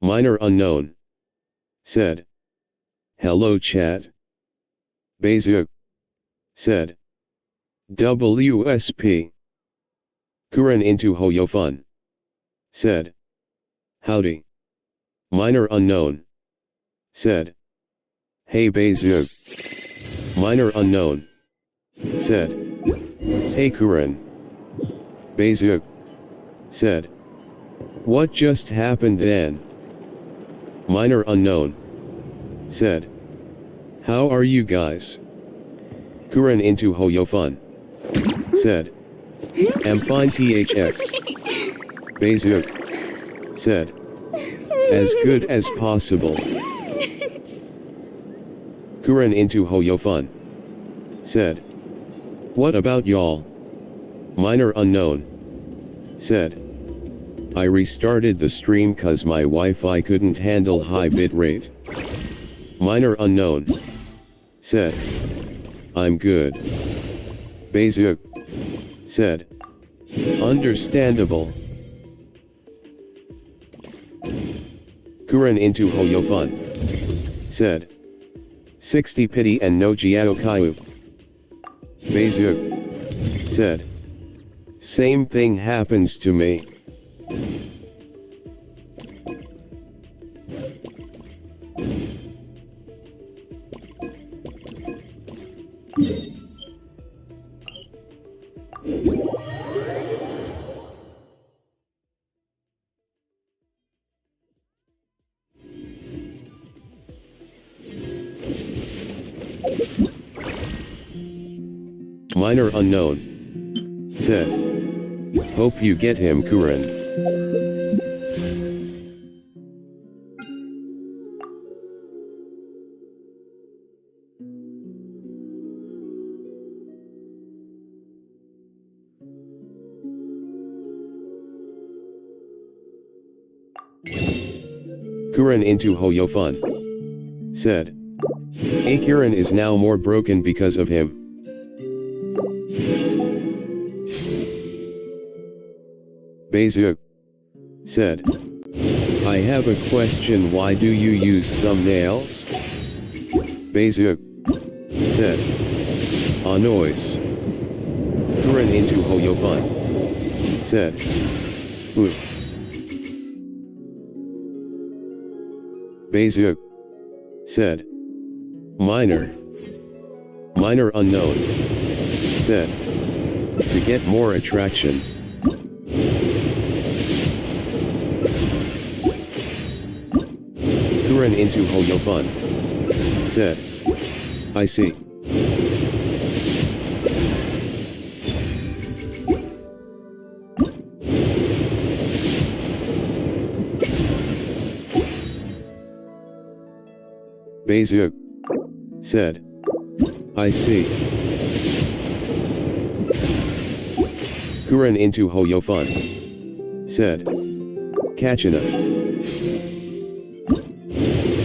Minor unknown. Said. Hello chat. Bezuk. Said. WSP. Kuran into Hoyofun. Said. Howdy. Minor unknown. Said. Hey Bezuk. Minor unknown. Said. Hey Kuran. Bezuk. Said. What just happened then? Minor unknown. Said. How are you guys? Kuran into Hoyofun. Said. Am fine THX. Bezuk. Said. As good as possible. Kuran into Hoyofun. Said. What about y'all? Minor unknown. Said. I restarted the stream cause my Wi-Fi couldn't handle high bitrate. Minor unknown. Said. I'm good. Bezuk. Said. Understandable. Kuran into Hoyofun. Said. 60 pity and no Jiao Kaiu. Bezuk. Said. Same thing happens to me. Minor unknown. Said. Hope you get him Kuran. Kuran into Hoyofun. Said. Akiran is now more broken because of him. Bezuk. Said. I have a question, why do you use thumbnails? Bezuk. Said. A noise. Kuran into Hoyofun. Said. Ooh. Bezuk. Said. Minor. Minor unknown. Said. To get more attraction. Kuran into Hoyofun. Said. I see. Bezuk. Said. I see. Kuran into Hoyofun. Said. Kachina.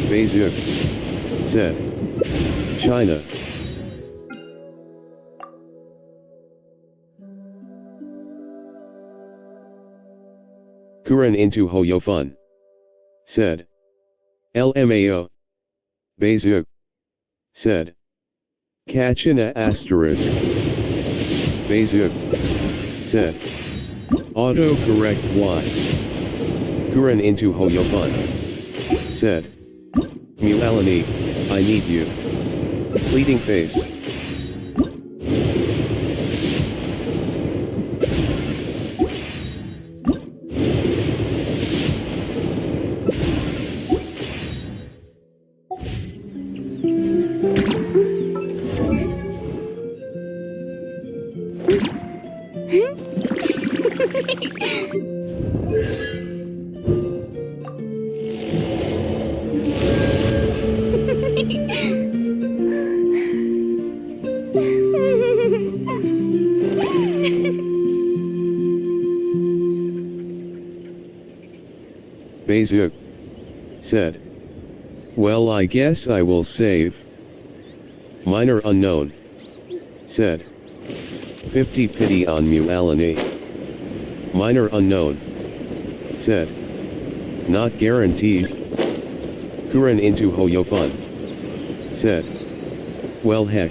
Bezuk. Said. China. Kuran into Hoyofun. Said. LMAO. Bezuk. Said. Kachina asterisk. Bezuk. Said. Autocorrect Y. Kuran into Hoyofun. Said. Mualani, I need you. Pleading face. Bezuk. Said. Well, I guess I will save. Minor unknown. Said. 50 pity on Mualani. Minor unknown. Said. Not guaranteed. Kuran into Hoyofun. Said. Well heck.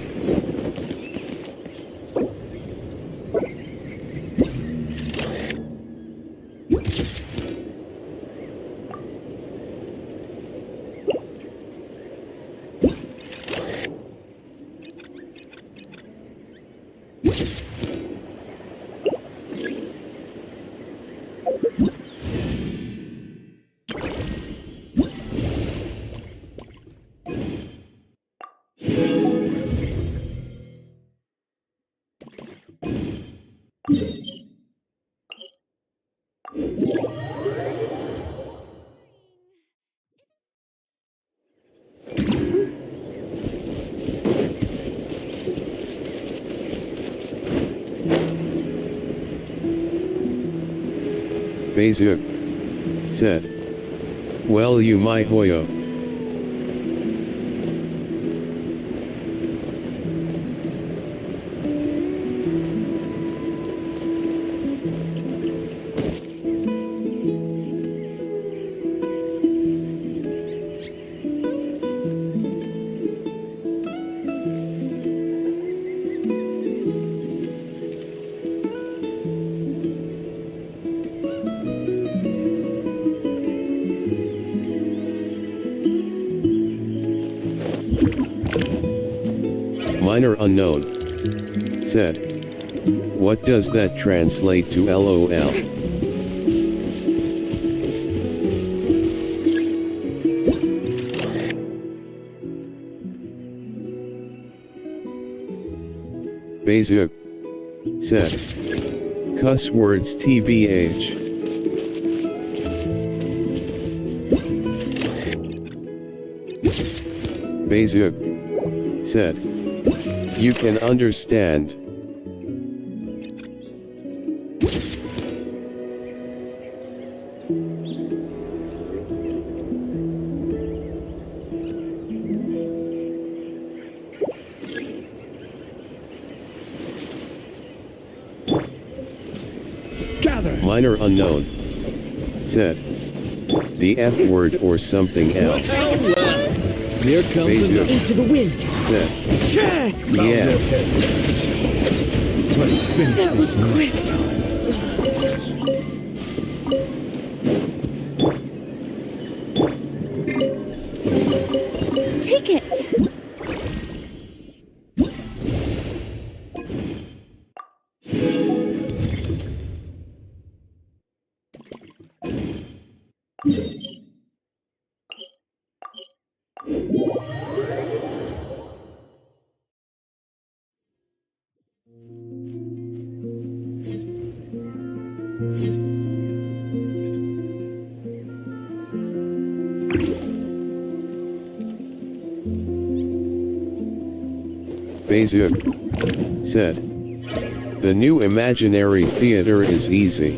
Bezuk. Said. Well you my Hoyo. Minor unknown. Said. What does that translate to LOL? Bezuk. Said. Cuss words TBH. Bezuk. Said. You can understand. Gather. Minor unknown. Said. The F word or something else. Here comes Bezuk. Into the wind. Said. Yeah. Let's finish this next time. Take it. Bezuk. Said. The new imaginary theater is easy.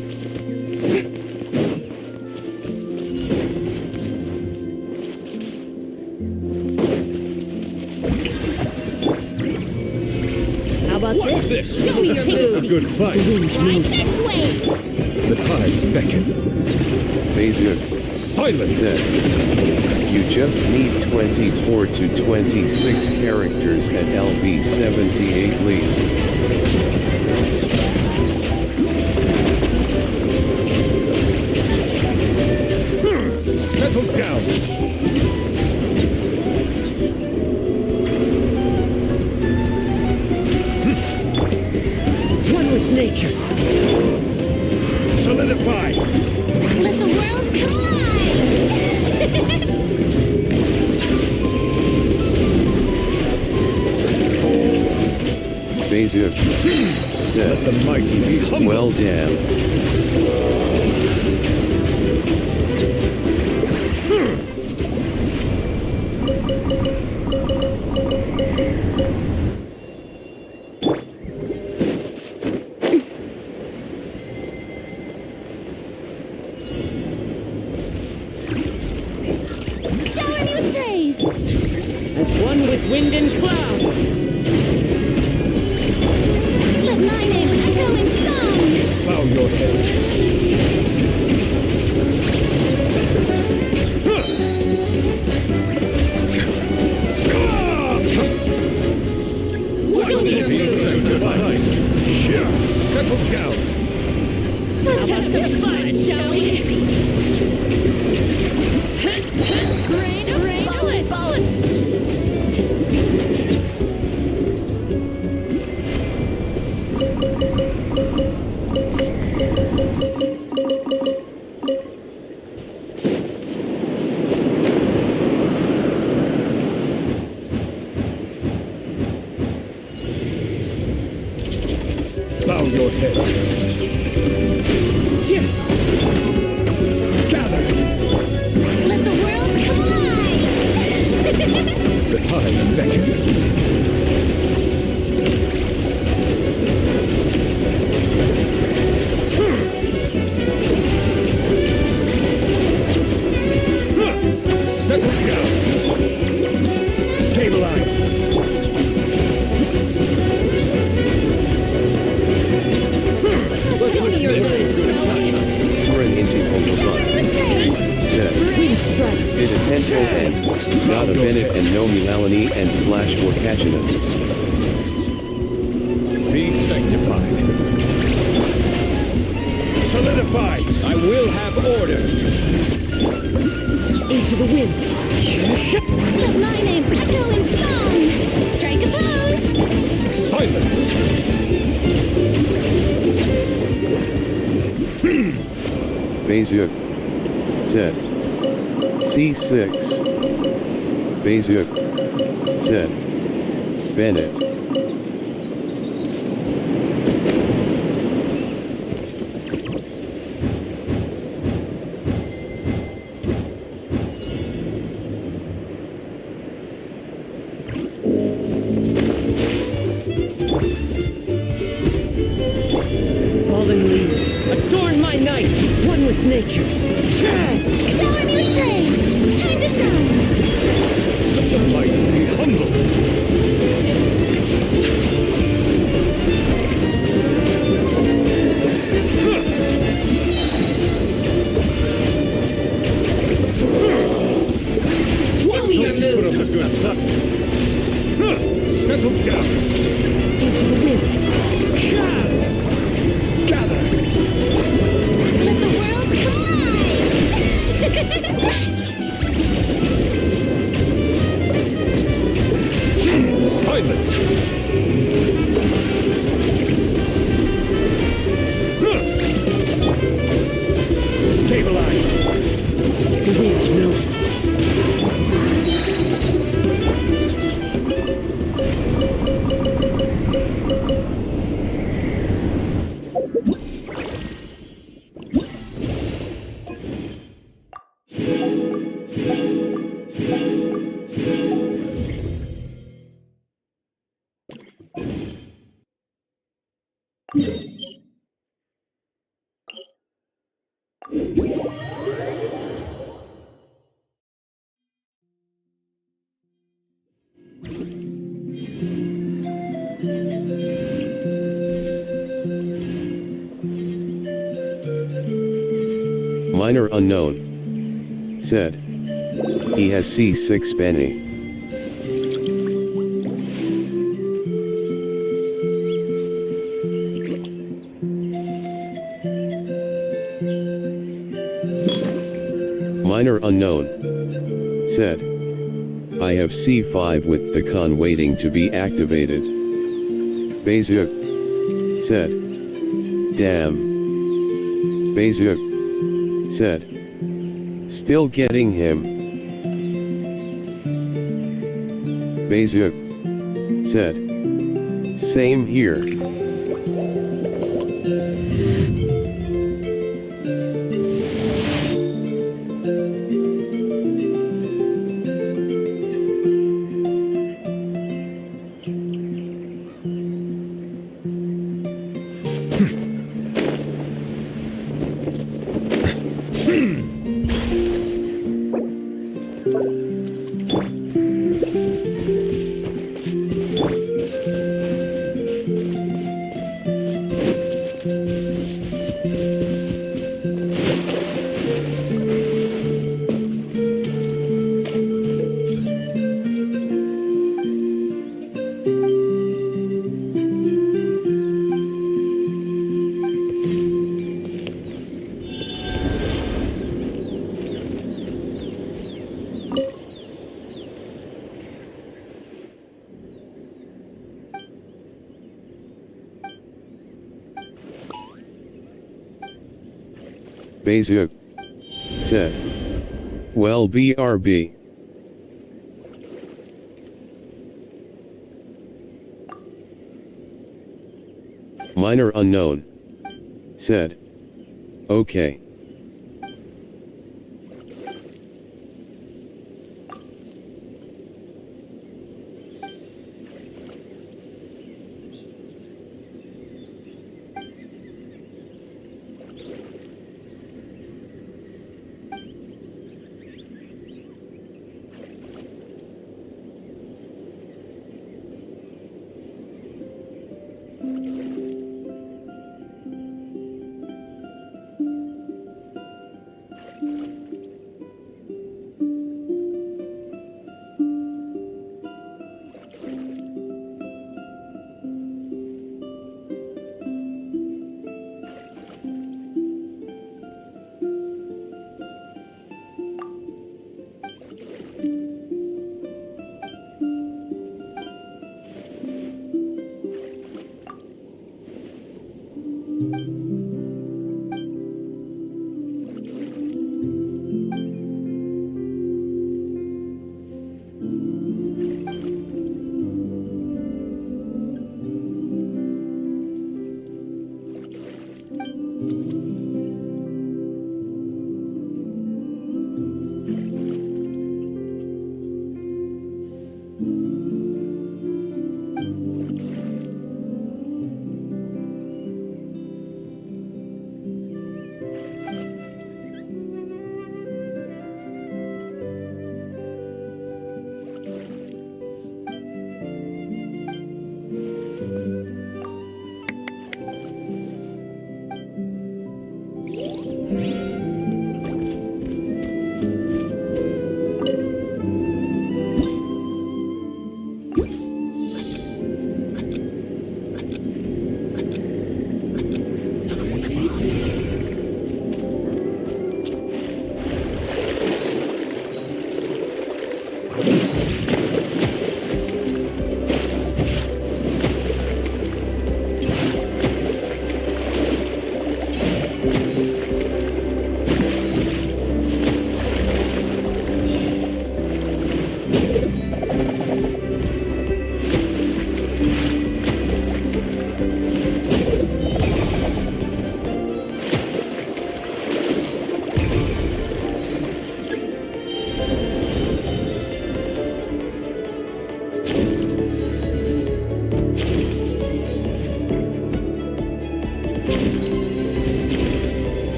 How about What's this? this? Show me your A moves. good fight. Right this way. The tides beckon. Bezuk. Silence. Said. You just need 24 to 26 characters at LB 78 least. Settle down. One with nature. Solidify. Let the world collide. Bezuk. Said. The mighty be humble. Well damn. Shower me with praise. As one with wind and cloud. Let my name echo in song. Bow your head. Settle down. Let's have some fun, shall we? Rain of bullets! Bow your head. Gather. Let the world collide! The tides beckon. Settle down. Stabilize. Show me your moves, shall we? Pouring into Pokemon. Said. Please strike. Did a tenfold and not a Bennett and no Mulalani and slash for catching us. Be sanctified. Solidify. I will have order. Into the wind. Let my name echo in song. Strike a pose. Silence. Bazuk. Said. C6. Bazuk. Said. Bennett. Fallen leaves, adorn my night, one with nature. Shower me with praise, time to shine. Let the light be humble. Show me your Put up move. the good luck. Settle down. Into the wind. Gather. Let the world collide. Silence. Stabilize. The wind knows me. Minor unknown. Said. He has C6 Benny. Minor unknown. Said. I have C5 with the con waiting to be activated. Bazuk. Said. Damn. Bazuk. Said. Still getting him. Bazuk. Said. Same here. Bezook. Said. Well, BRB. Minor unknown. Said. Okay.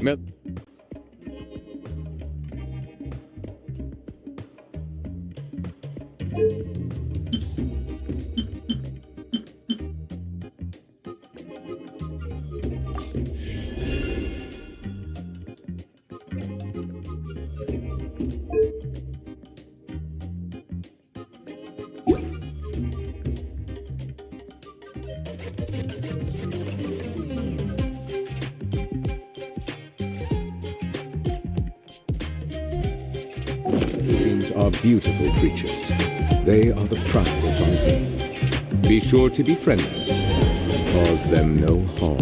Met These are beautiful creatures. They are the pride of Fontaine. Be sure to befriend them and cause them no harm.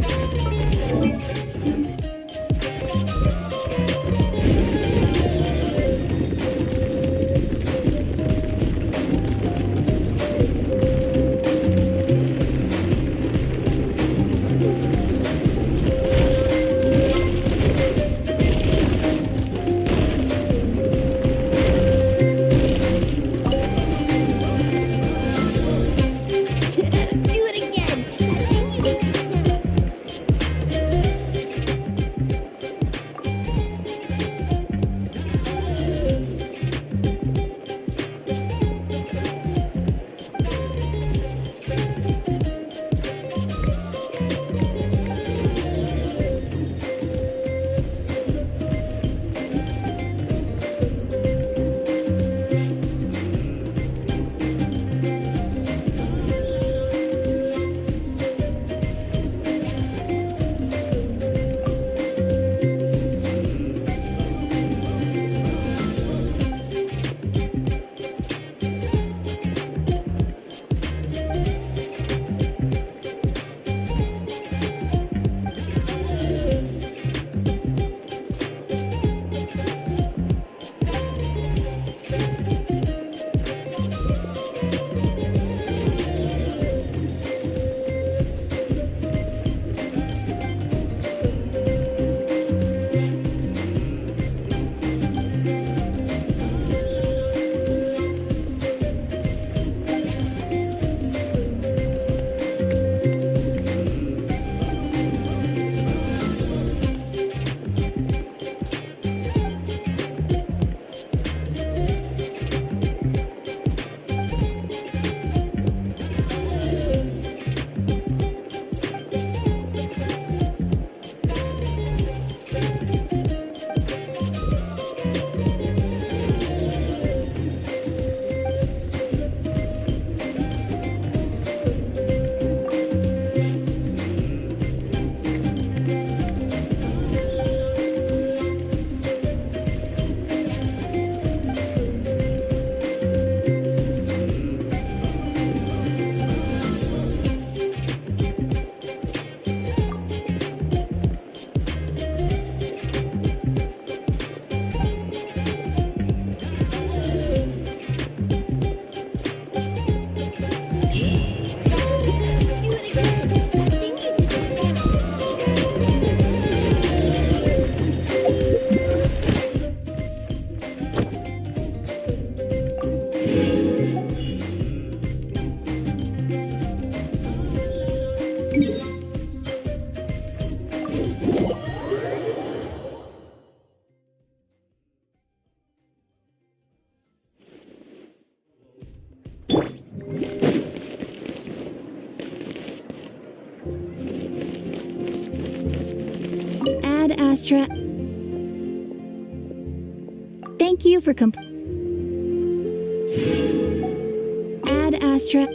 Do it again. That thing you did just now. Ad Astra. Thank you for Ad Astra.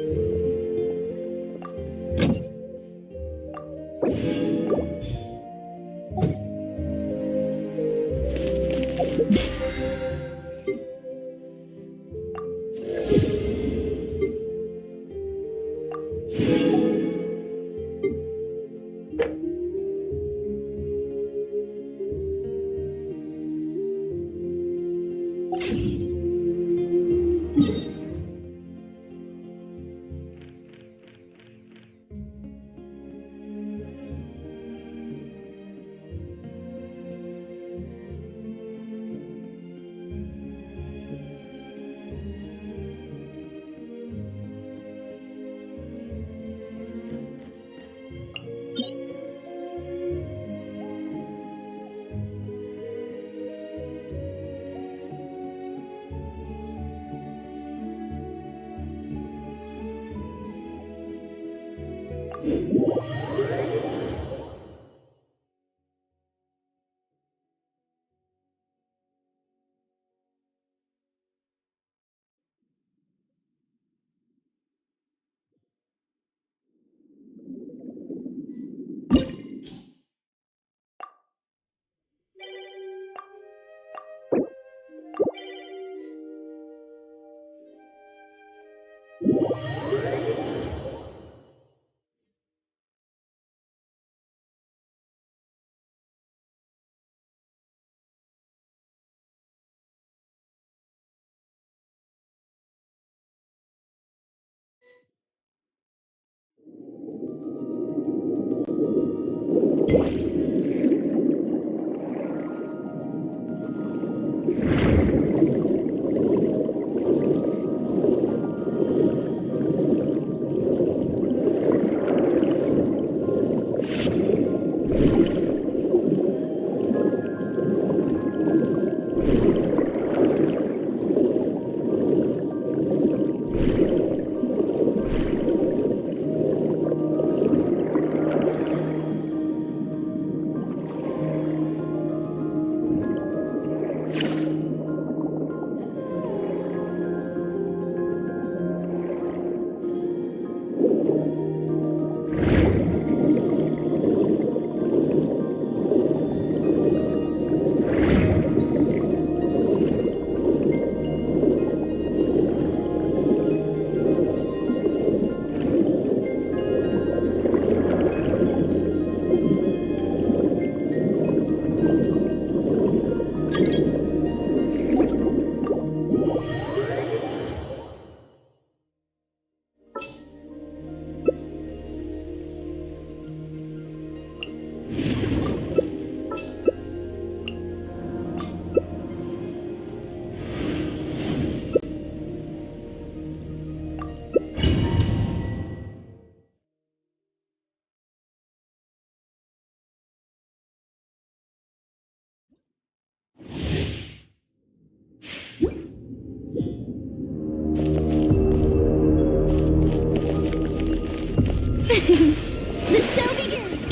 The show begins!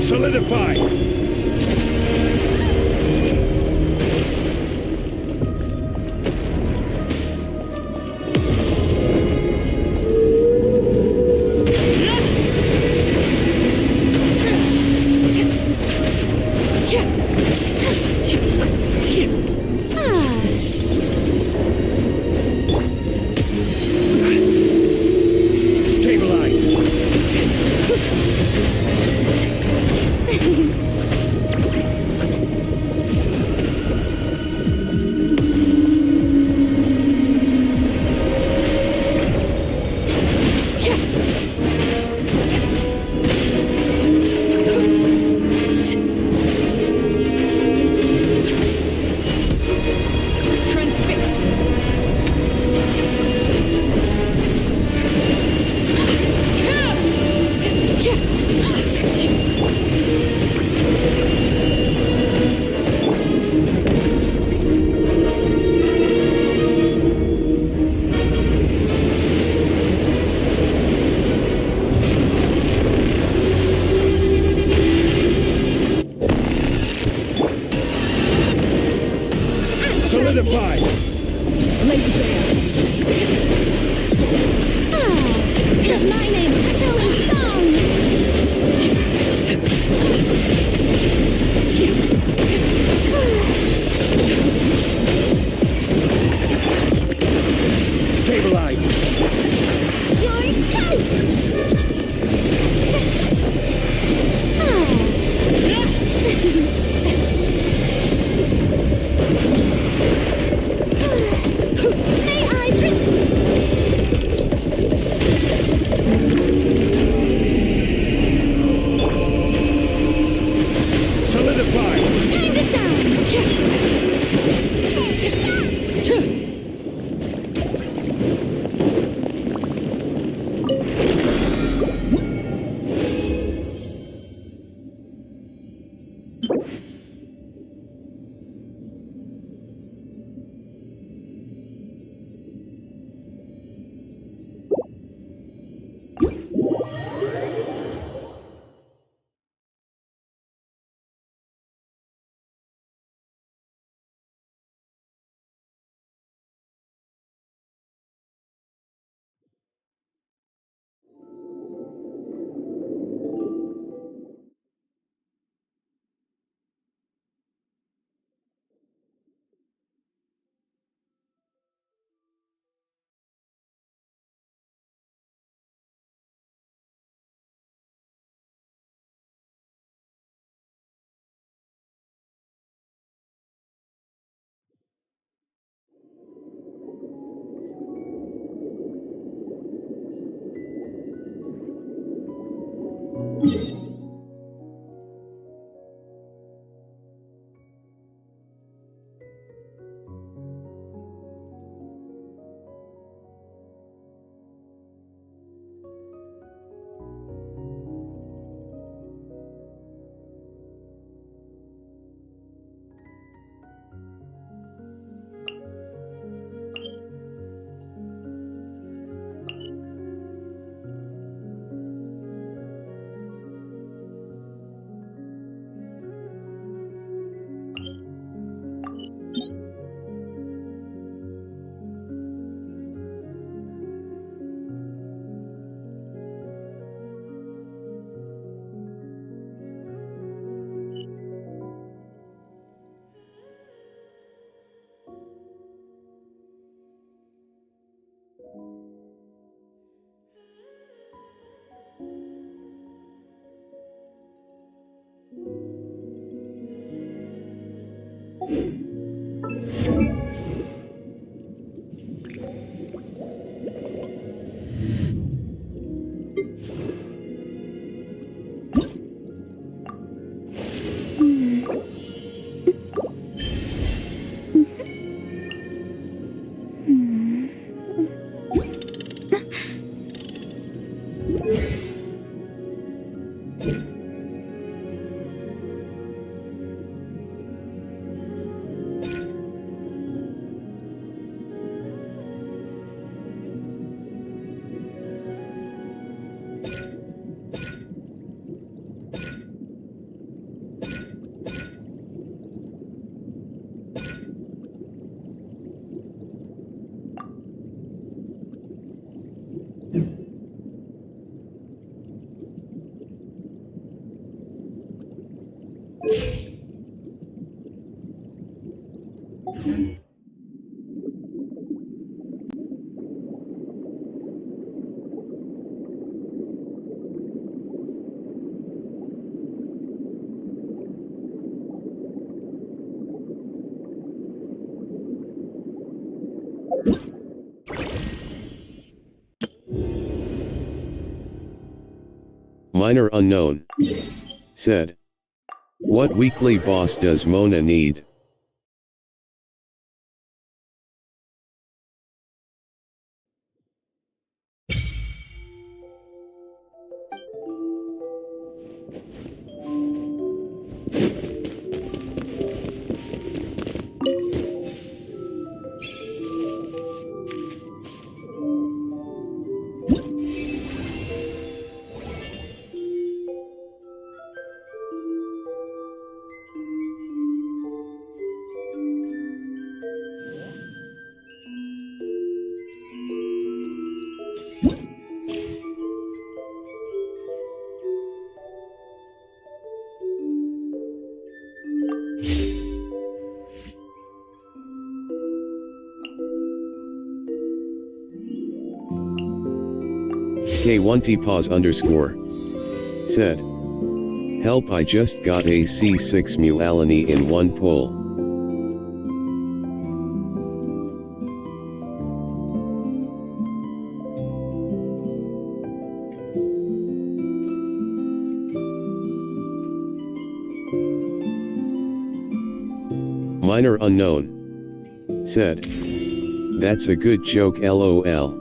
Solidify! Solidify! Lay bare. My name echo in song! Stabilize! You're toast! May I Solidify! time to shine! Minor unknown. Said. What weekly boss does Mona need? K1T pause underscore. Said. Help, I just got a C6 Mualini in one pull. Minor unknown. Said. That's a good joke, lol.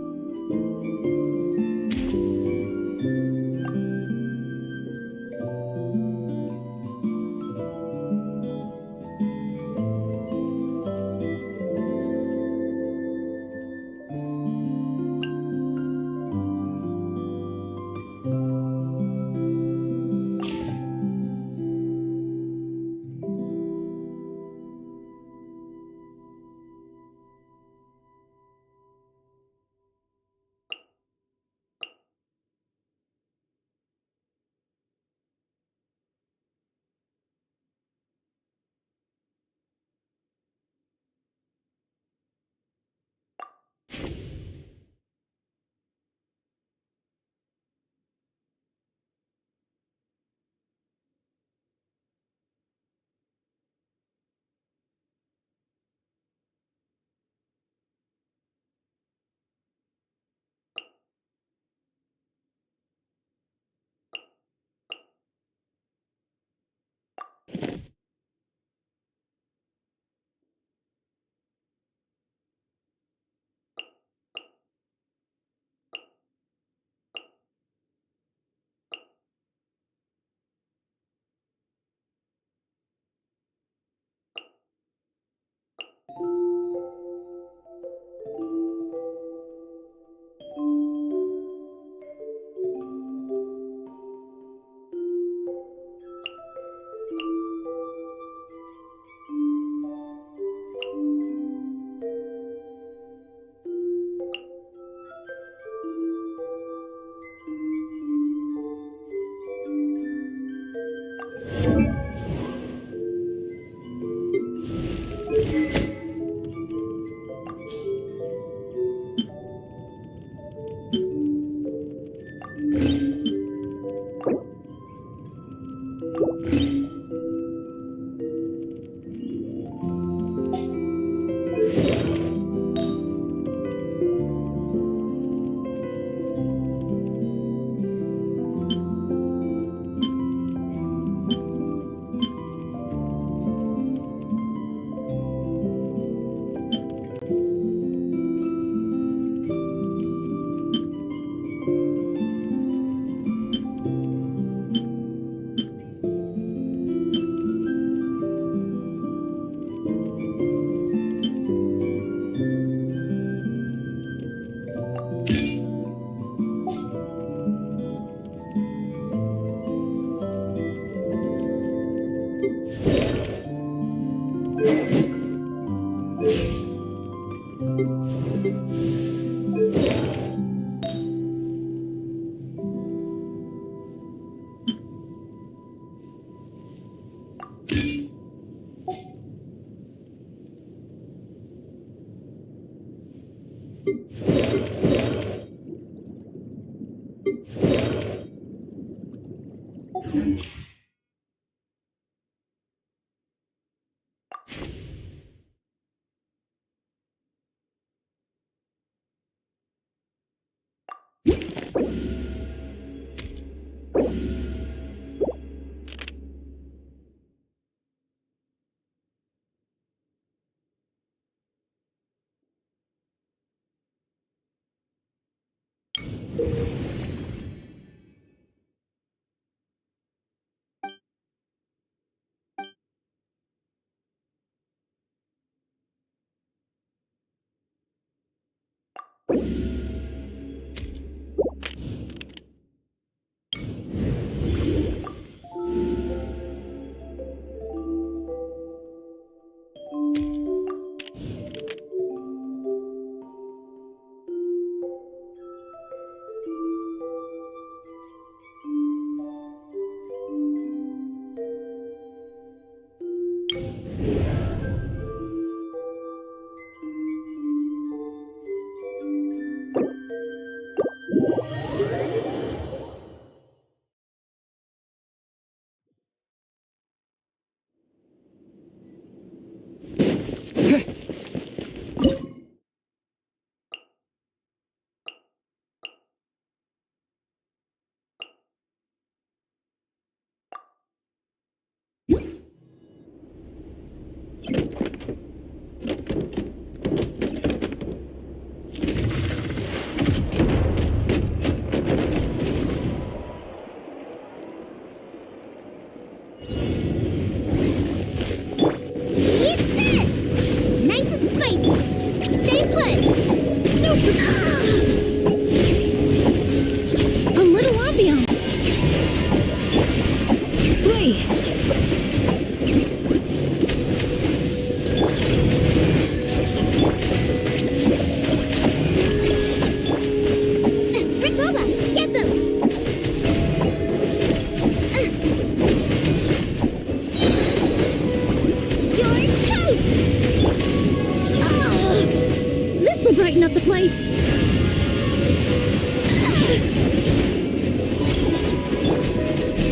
brighten up the place.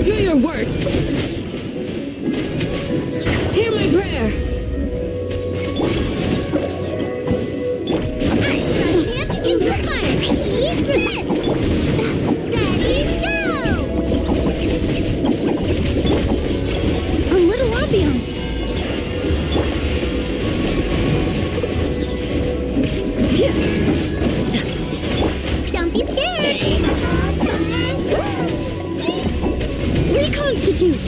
Do your worst. Hear my prayer. It's the fire. Eat this. Ready, go. A little ambiance. Don't be scared. Reconstitute.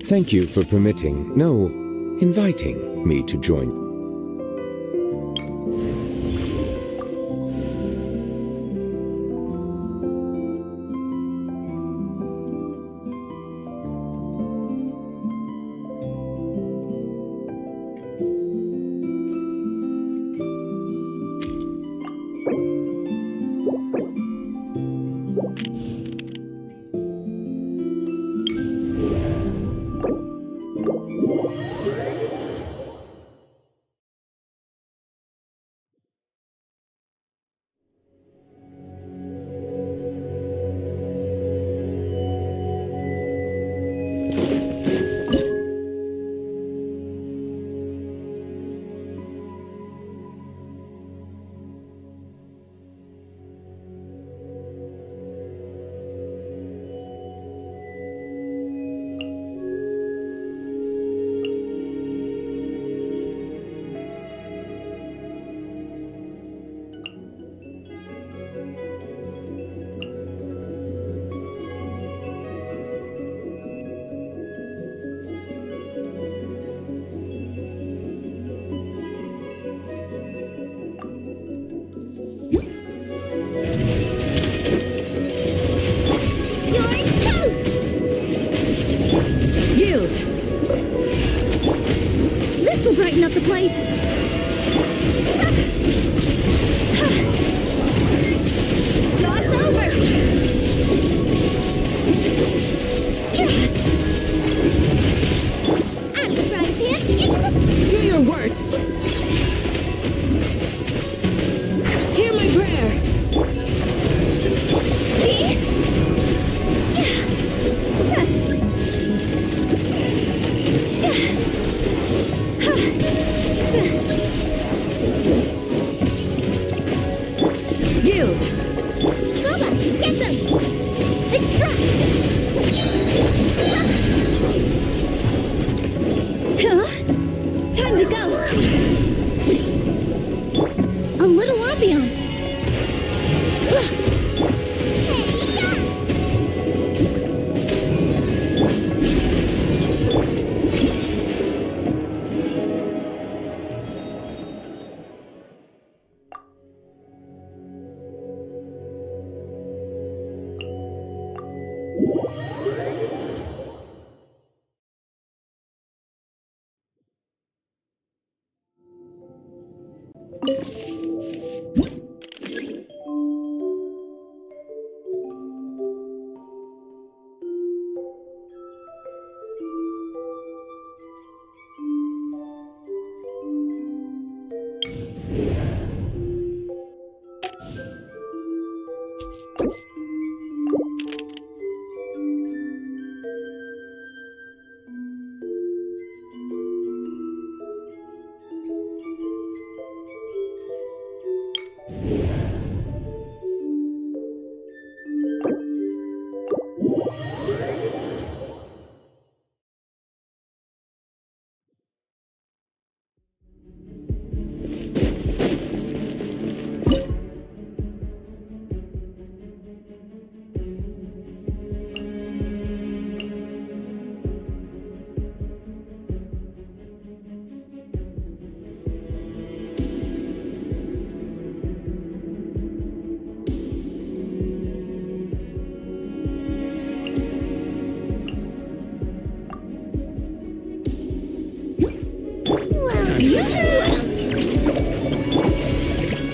Thank you for permitting, no, inviting me to join. Brighten up the place. Lost over. Out of the frying pan into the... Do your worst. Hear my prayer. Yield. Loba, get them. Extract. Huh? Time to go. A little ambiance.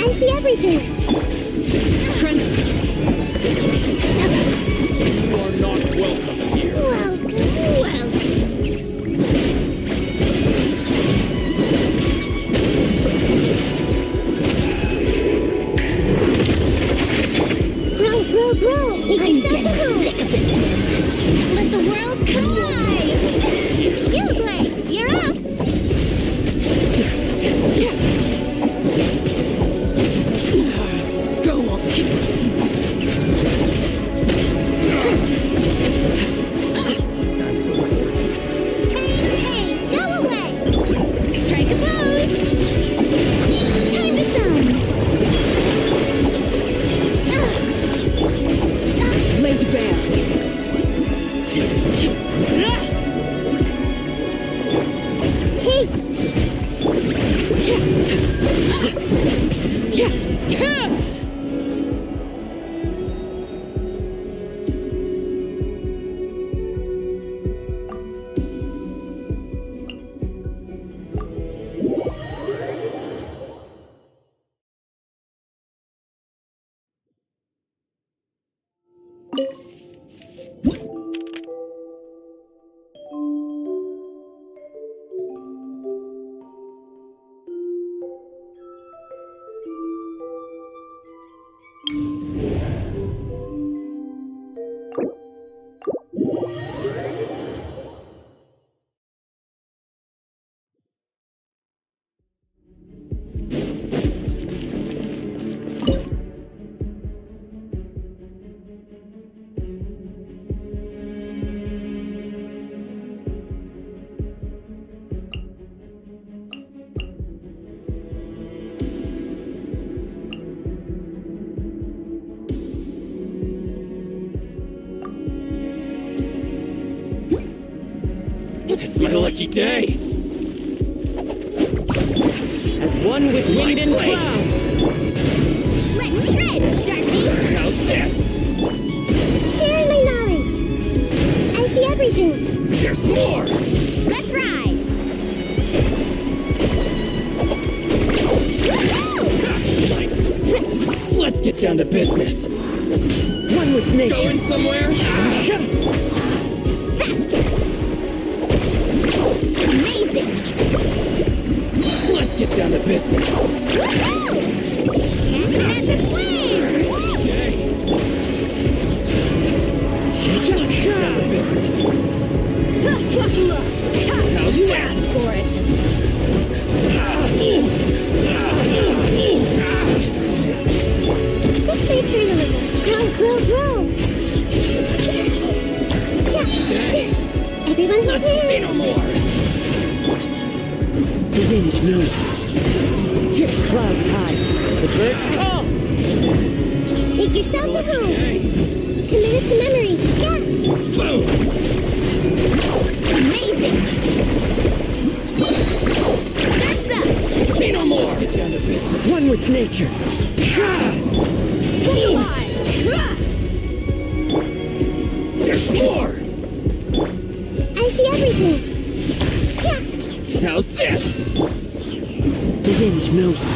I see everything. You are not welcome here. Welcome. It's my lucky day. As one with wind and cloud. Let's shred, Sharpie! How's this? Share my knowledge! I see everything! There's more! Let's ride! Let's get down to business. One with nature. Going somewhere? Faster! Amazing! Let's get down to business. Woohoo! Catch the flame! Okay. Let's get down to business. Look! How's You this? asked for it! This may turn a little. Grow! Everyone Let's see no more. The wind knows me. Tip clouds high. The birds call. Make yourselves at home! Okay. Commit it to memory! Yeah! Boom! Amazing! That's up! See no more. Get down to business. One with nature. Come on! There's more. I see everything! Yeah! How's this? The wind knows me.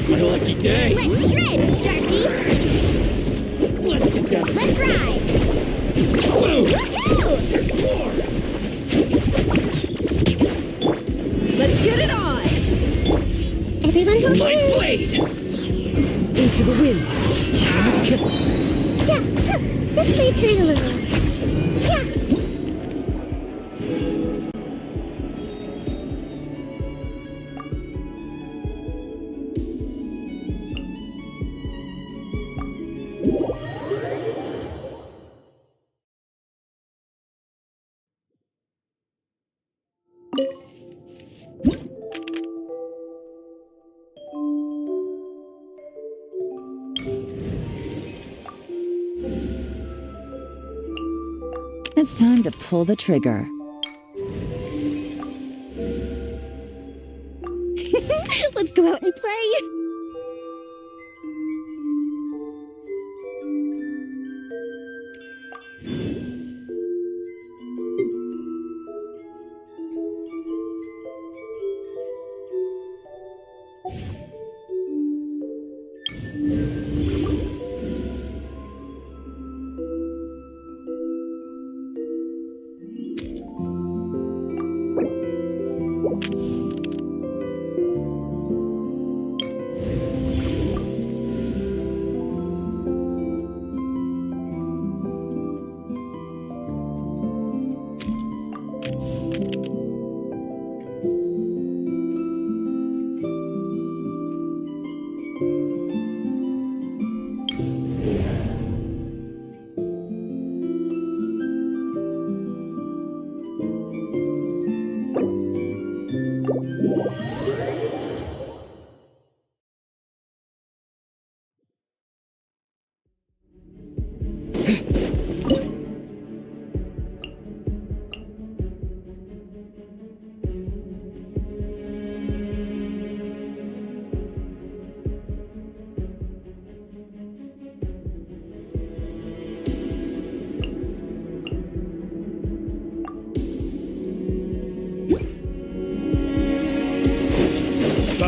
My lucky day. Let's shred, Sharpie! Let's get down to Let's ride! Boom! Woohoo! There's more. Let's get it on. Everyone hold My hands! blade. Into the wind. Yeah! This may turn a little. Yeah! It's time to pull the trigger. Let's go out and play!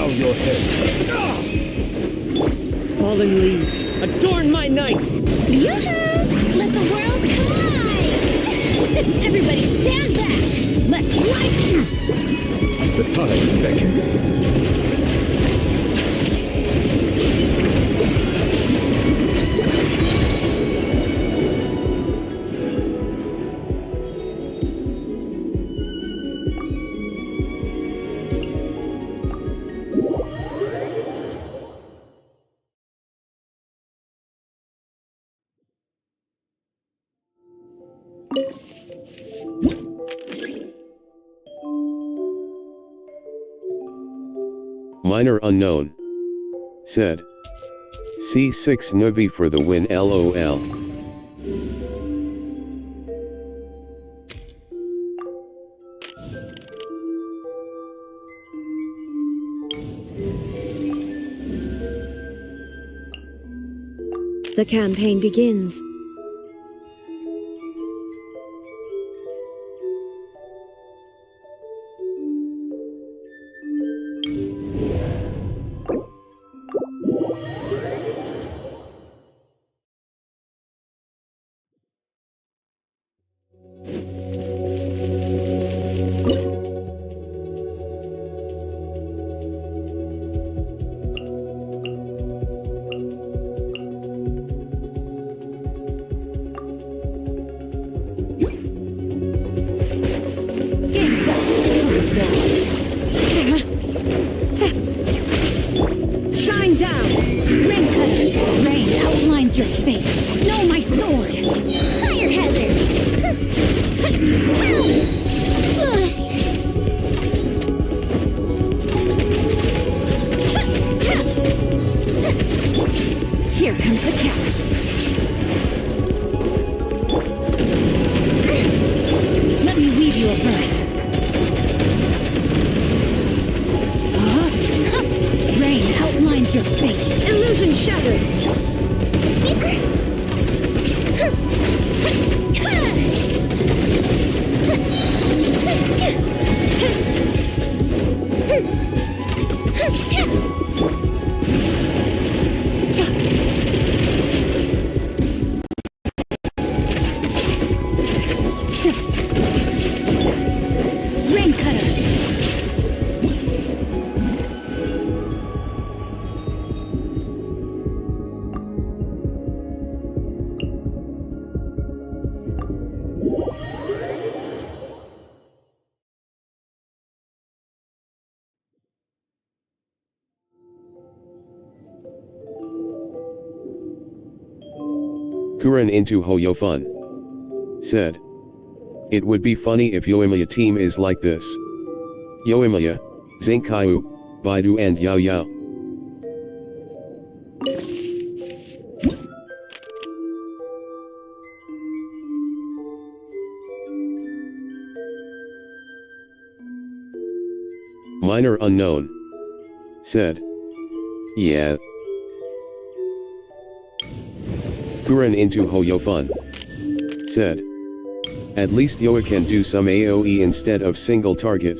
bow your head. Fallen leaves, adorn my night! Yoo-hoo! Let the world collide! Everybody stand back! Let's light! The tides beckon. Minor unknown. Said. C6 Nuvi for the win LOL. The campaign begins. Shine down! Rain cutter! Rain outlines your fate! Know my sword! Fire hazard! Here comes the catch! Let me weave you a verse. Rain outlines your fate. Illusion shattered! Rain cutter. Kuren into Hoyofun. Said. It would be funny if Yoimiya team is like this. Yoimiya, Zinkayu, Baidu and Yao Yao. Minor unknown. Said. Yeah. Kuren into Hoyofun. Said. At least Yoa can do some AoE instead of single target.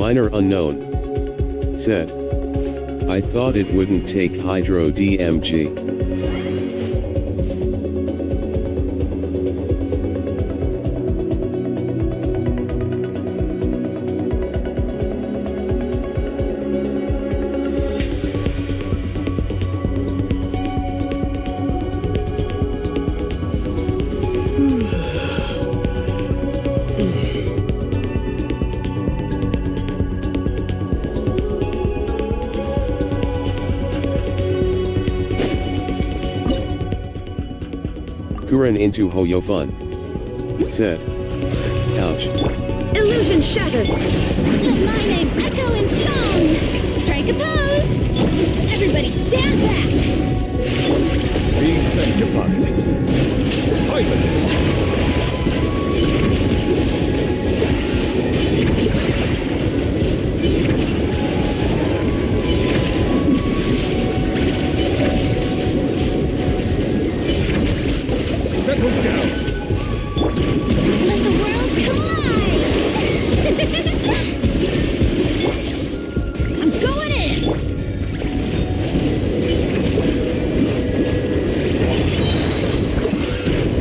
Minor unknown. Said. I thought it wouldn't take hydro DMG. Kuren into Hoyofun. Said. Ouch. Illusion shattered! Let my name echo in song! Strike a pose! Everybody stand back! Be sanctified. Silence! Settle down! Let the world collide! I'm going in!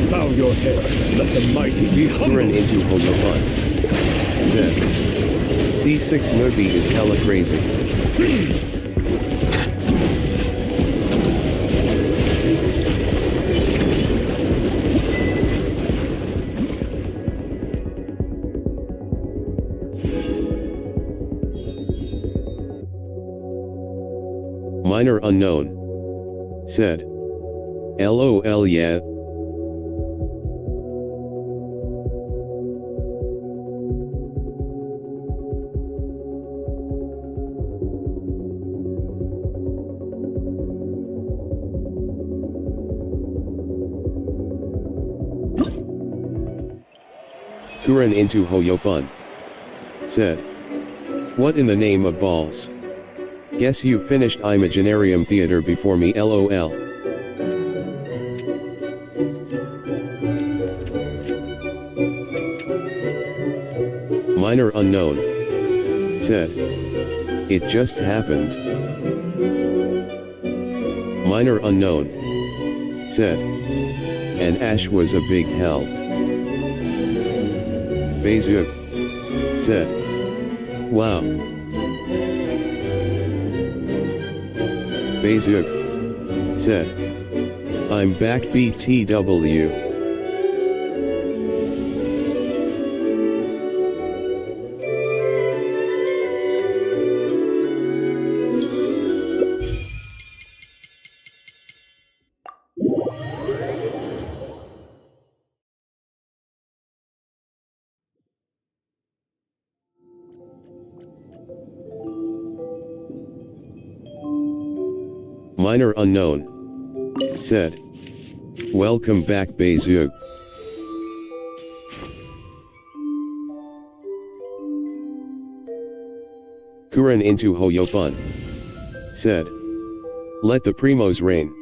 Bow your head. Let the mighty be humble. Kuren into Hoyofun. Said. C6 movie is hella crazy. Minor unknown. Said. LOL yeah. Kuren into Hoyofun. Said. What in the name of balls? Guess you finished Imaginarium Theater before me LOL. Minor unknown. Said. It just happened. Minor unknown. Said. And Ash was a big help. Bezook. Said. Wow. Bezook. Said. I'm back BTW. Minor unknown. Said. Welcome back Bezook. Kuren into Hoyofun. Said. Let the primos reign.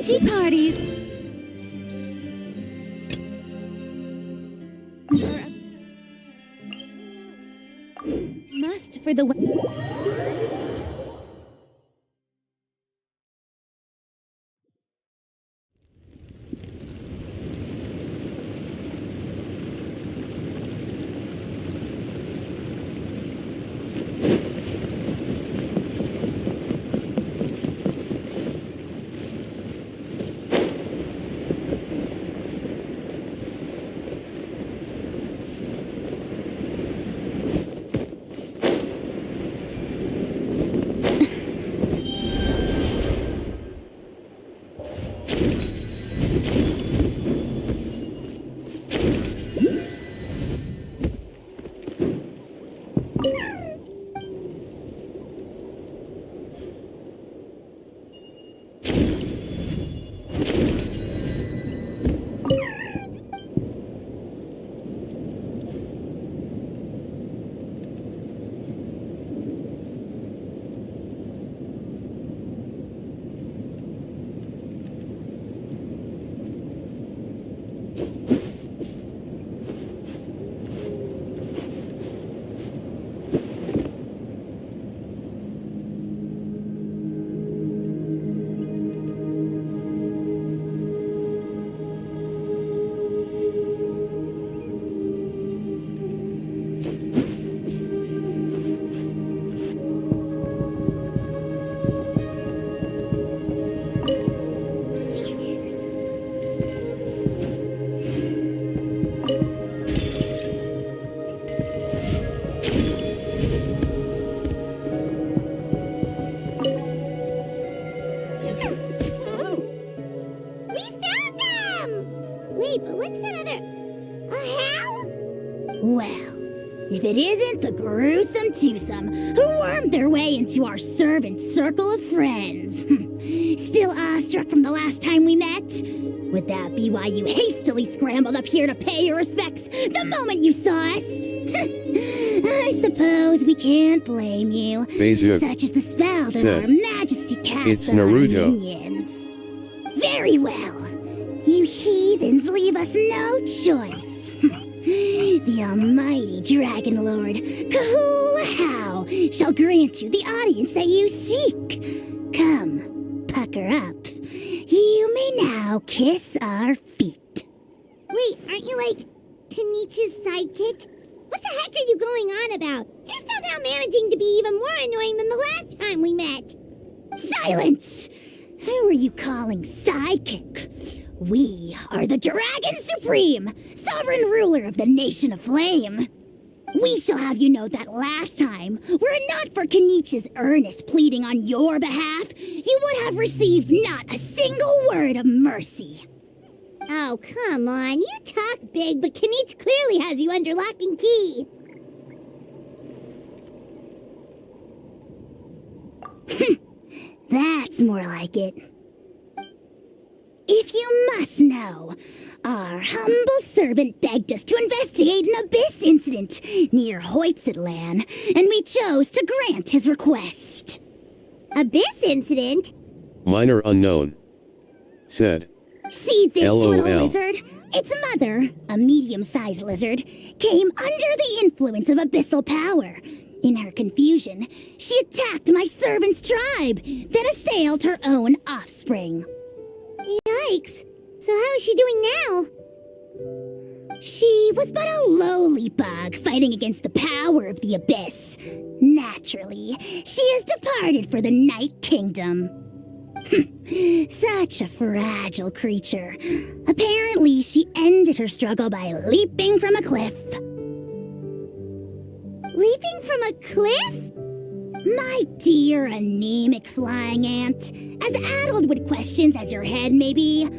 Tea parties are a must for the We found them! Wait, but what's that other... a how? Well, if it isn't the gruesome twosome who wormed their way into our servant circle of friends. Still awestruck from the last time we met? Would that be why you hastily scrambled up here to pay your respects the moment you saw us? I suppose we can't blame you. Bezu Such is the spell that said, our majesty casts "It's on our Naruto." minions. Very well. You heathens leave us no choice. The almighty Dragon Lord, Kahula shall grant you the audience that you seek. Come, pucker up. You may now kiss our feet. Wait, aren't you like Kenichi's sidekick? What the heck are you going on about? You're somehow managing to be even more annoying than the last time we met. Silence! Who are you calling sidekick? We are the Dragon Supreme, sovereign ruler of the Nation of Flame. We shall have you know that last time, were it not for Kenichi's earnest pleading on your behalf, you would have received not a single word of mercy. Oh, come on. You talk big, but Kenichi clearly has you under lock and key. That's more like it. If you must know, our humble servant begged us to investigate an abyss incident near Hoytsidlan, and we chose to grant his request. Abyss incident? Minor unknown. Said, See this LOL. little lizard? Its mother, a medium-sized lizard, came under the influence of abyssal power. In her confusion, she attacked my servant's tribe, then assailed her own offspring. Yikes! So how is she doing now? She was but a lowly bug fighting against the power of the abyss. Naturally, she has departed for the Night Kingdom. Such a fragile creature. Apparently, she ended her struggle by leaping from a cliff. Leaping from a cliff? My dear anemic flying ant, as addled with questions as your head may be,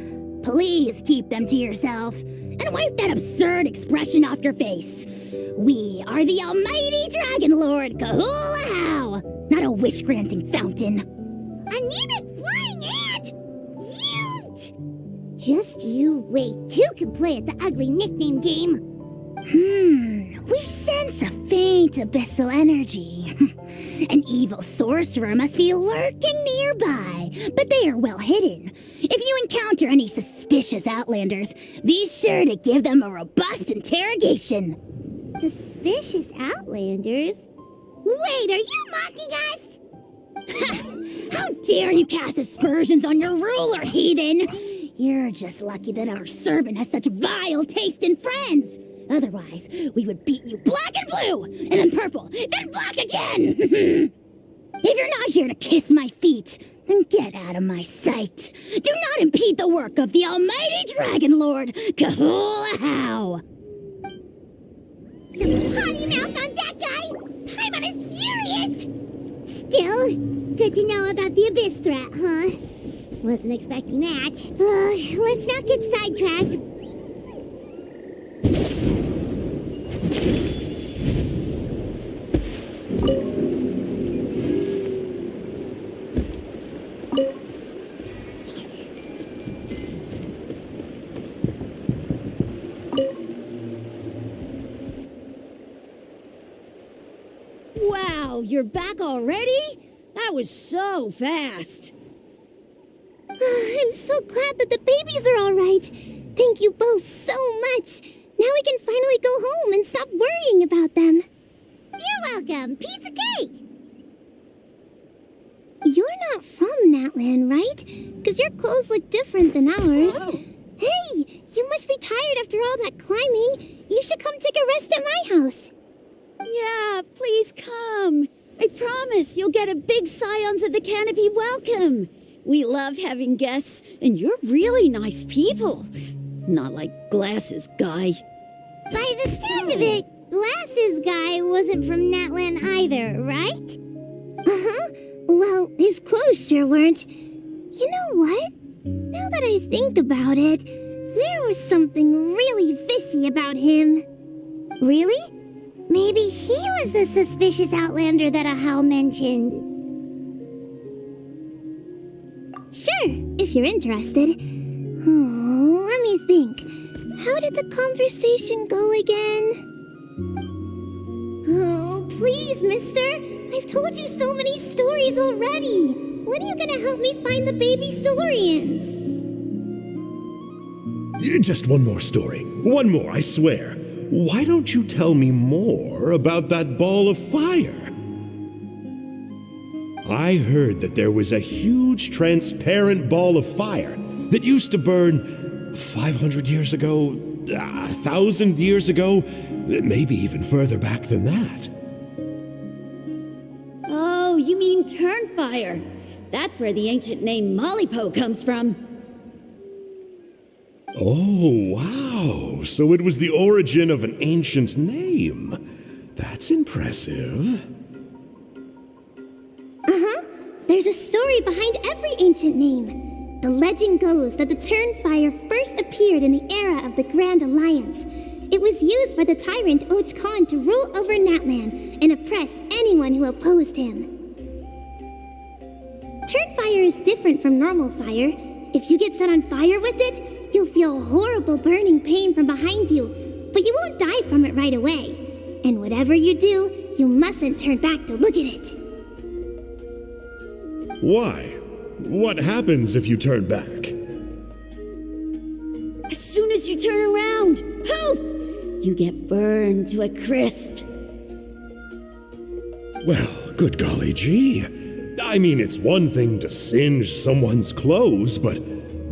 please keep them to yourself and wipe that absurd expression off your face. We are the almighty Dragon Lord Kahula, not a wish-granting fountain. Anemic flying ant? You! Just you wait. Two can play at the ugly nickname game. We sense a faint abyssal energy. An evil sorcerer must be lurking nearby, but they are well hidden. If you encounter any suspicious outlanders, be sure to give them a robust interrogation. Suspicious outlanders? Wait, are you mocking us? How dare you cast aspersions on your ruler, heathen! You're just lucky that our servant has such vile taste in friends. Otherwise, we would beat you black and blue, and then purple, then black again! If you're not here to kiss my feet, then get out of my sight. Do not impede the work of the almighty Dragon Lord, Kahula. The potty mouth on that guy! Paimon is furious! Still, good to know about the abyss threat, huh? Wasn't expecting that. Let's not get sidetracked. Wow, you're back already? That was so fast. I'm so glad that the babies are all right. Thank you both so much. Now we can finally go home and stop worrying about them. You're welcome. Piece of cake. You're not from Natlan, right? Because your clothes look different than ours. Hey, you must be tired after all that climbing. You should come take a rest at my house. Yeah, please come. I promise you'll get a big Scions of the Canopy welcome. We love having guests, and you're really nice people. Not like Glasses Guy. By the sound of it, Glasses Guy wasn't from Natlan either, right? Uh-huh. Well, his clothes sure weren't. You know what? Now that I think about it, there was something really fishy about him. Really? Maybe he was the suspicious outlander that Ahau mentioned. Sure, if you're interested. Oh, let me think. How did the conversation go again? Oh, please, mister. I've told you so many stories already. When are you gonna help me find the baby Saurians? Just one more story. One more, I swear. Why don't you tell me more about that ball of fire? I heard that there was a huge transparent ball of fire that used to burn 500 years ago, 1,000 years ago, maybe even further back than that. Oh, you mean Turnfire. That's where the ancient name Mollypo comes from. Oh, wow. So it was the origin of an ancient name. That's impressive. Uh-huh. There's a story behind every ancient name. The legend goes that the Turnfire first appeared in the era of the Grand Alliance. It was used by the tyrant Och Khan to rule over Natlan and oppress anyone who opposed him. Turnfire is different from normal fire. If you get set on fire with it, you'll feel horrible burning pain from behind you, but you won't die from it right away. And whatever you do, you mustn't turn back to look at it. Why? What happens if you turn back? As soon as you turn around, poof! You get burned to a crisp. Well, good golly gee. I mean, it's one thing to singe someone's clothes, but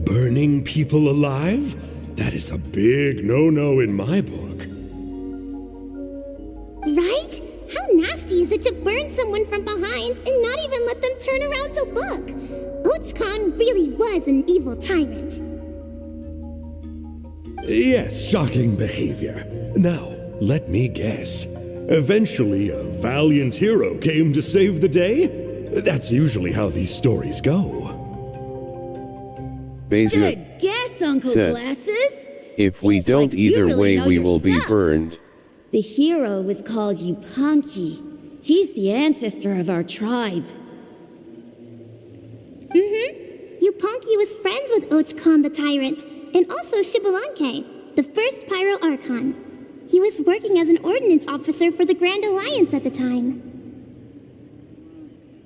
burning people alive? That is a big no-no in my book. Right? How nasty is it to burn someone from behind and not even let them turn around to look? Och Khan really was an evil tyrant. Yes, shocking behavior. Now, let me guess. Eventually, a valiant hero came to save the day? That's usually how these stories go. Bezu Good guess, Uncle said, Glasses. if we Seems don't like you either really way know we your will be stuff. burned. The hero was called Yupanqui. He's the ancestor of our tribe. Yupanqui was friends with Och Khan the tyrant, and also Shibalanke, the first Pyro Archon. He was working as an ordnance officer for the Grand Alliance at the time.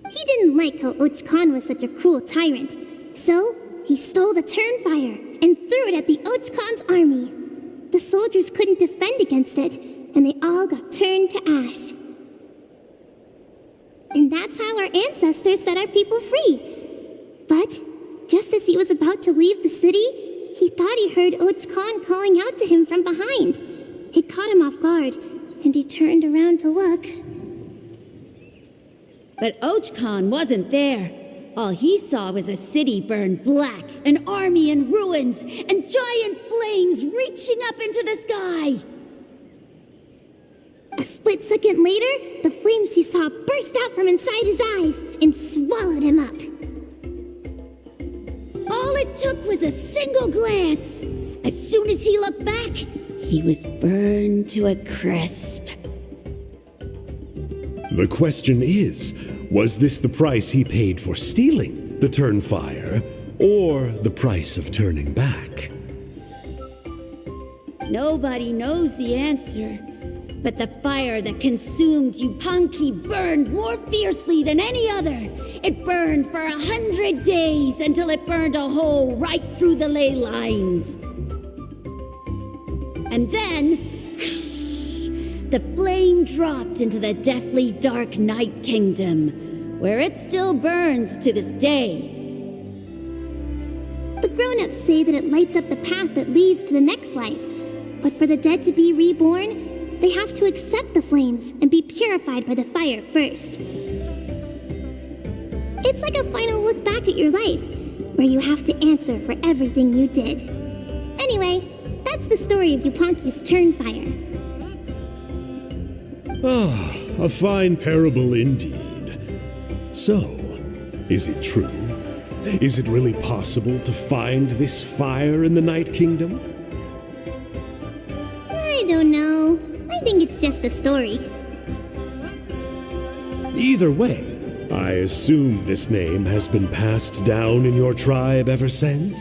He didn't like how Och Khan was such a cruel tyrant, so he stole the Turnfire and threw it at the Och Khan's army. The soldiers couldn't defend against it, and they all got turned to ash. And that's how our ancestors set our people free. But just as he was about to leave the city, he thought he heard Och Khan calling out to him from behind. It caught him off guard, and he turned around to look. But Och Khan wasn't there. All he saw was a city burned black, an army in ruins, and giant flames reaching up into the sky. A split second later, the flames he saw burst out from inside his eyes and swallowed him up. All it took was a single glance. As soon as he looked back, he was burned to a crisp. The question is, was this the price he paid for stealing the Turnfire, or the price of turning back? Nobody knows the answer, but the fire that consumed Yupanqui burned more fiercely than any other. It burned for 100 days until it burned a hole right through the ley lines. And then the flame dropped into the deathly dark Night Kingdom, where it still burns to this day. The grown-ups say that it lights up the path that leads to the next life. But for the dead to be reborn, they have to accept the flames and be purified by the fire first. It's like a final look back at your life, where you have to answer for everything you did. Anyway, that's the story of Yupanqui's Turnfire. Ah, a fine parable indeed. So, is it true? Is it really possible to find this fire in the Night Kingdom? I don't know. I think it's just a story. Either way, I assume this name has been passed down in your tribe ever since?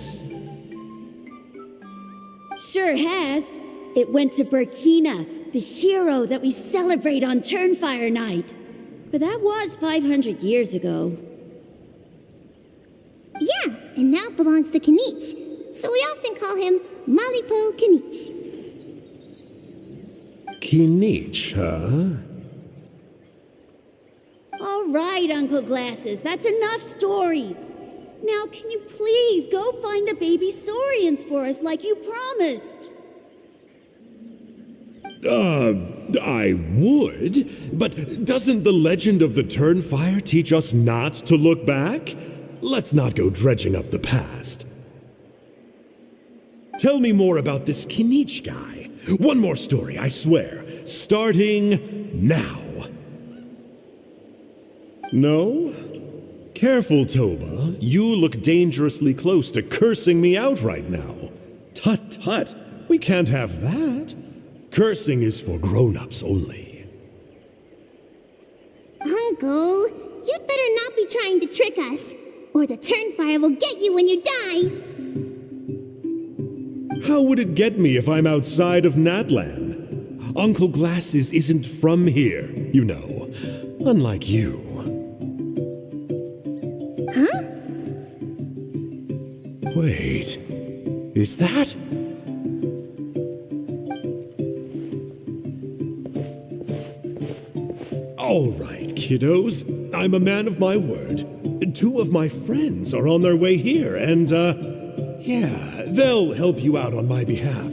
Sure has. It went to Burkina, the hero that we celebrate on Turnfire Night. But that was 500 years ago. Yeah, and now it belongs to Kanich. So we often call him Malipo Kanich. Kinich, huh? All right, Uncle Glasses, that's enough stories. Now, can you please go find the baby saurians for us like you promised? I would, but doesn't the legend of the Turnfire teach us not to look back? Let's not go dredging up the past. Tell me more about this Kinich guy. One more story, I swear. Starting now. No? Careful, Toba. You look dangerously close to cursing me out right now. Tut tut. We can't have that. Cursing is for grown-ups only. Uncle, you'd better not be trying to trick us, or the Turnfire will get you when you die. How would it get me if I'm outside of Natlan? Uncle Glasses isn't from here, you know. Unlike you. Huh? Wait. Is that? All right, kiddos. I'm a man of my word. 2 of my friends are on their way here, and, yeah, they'll help you out on my behalf.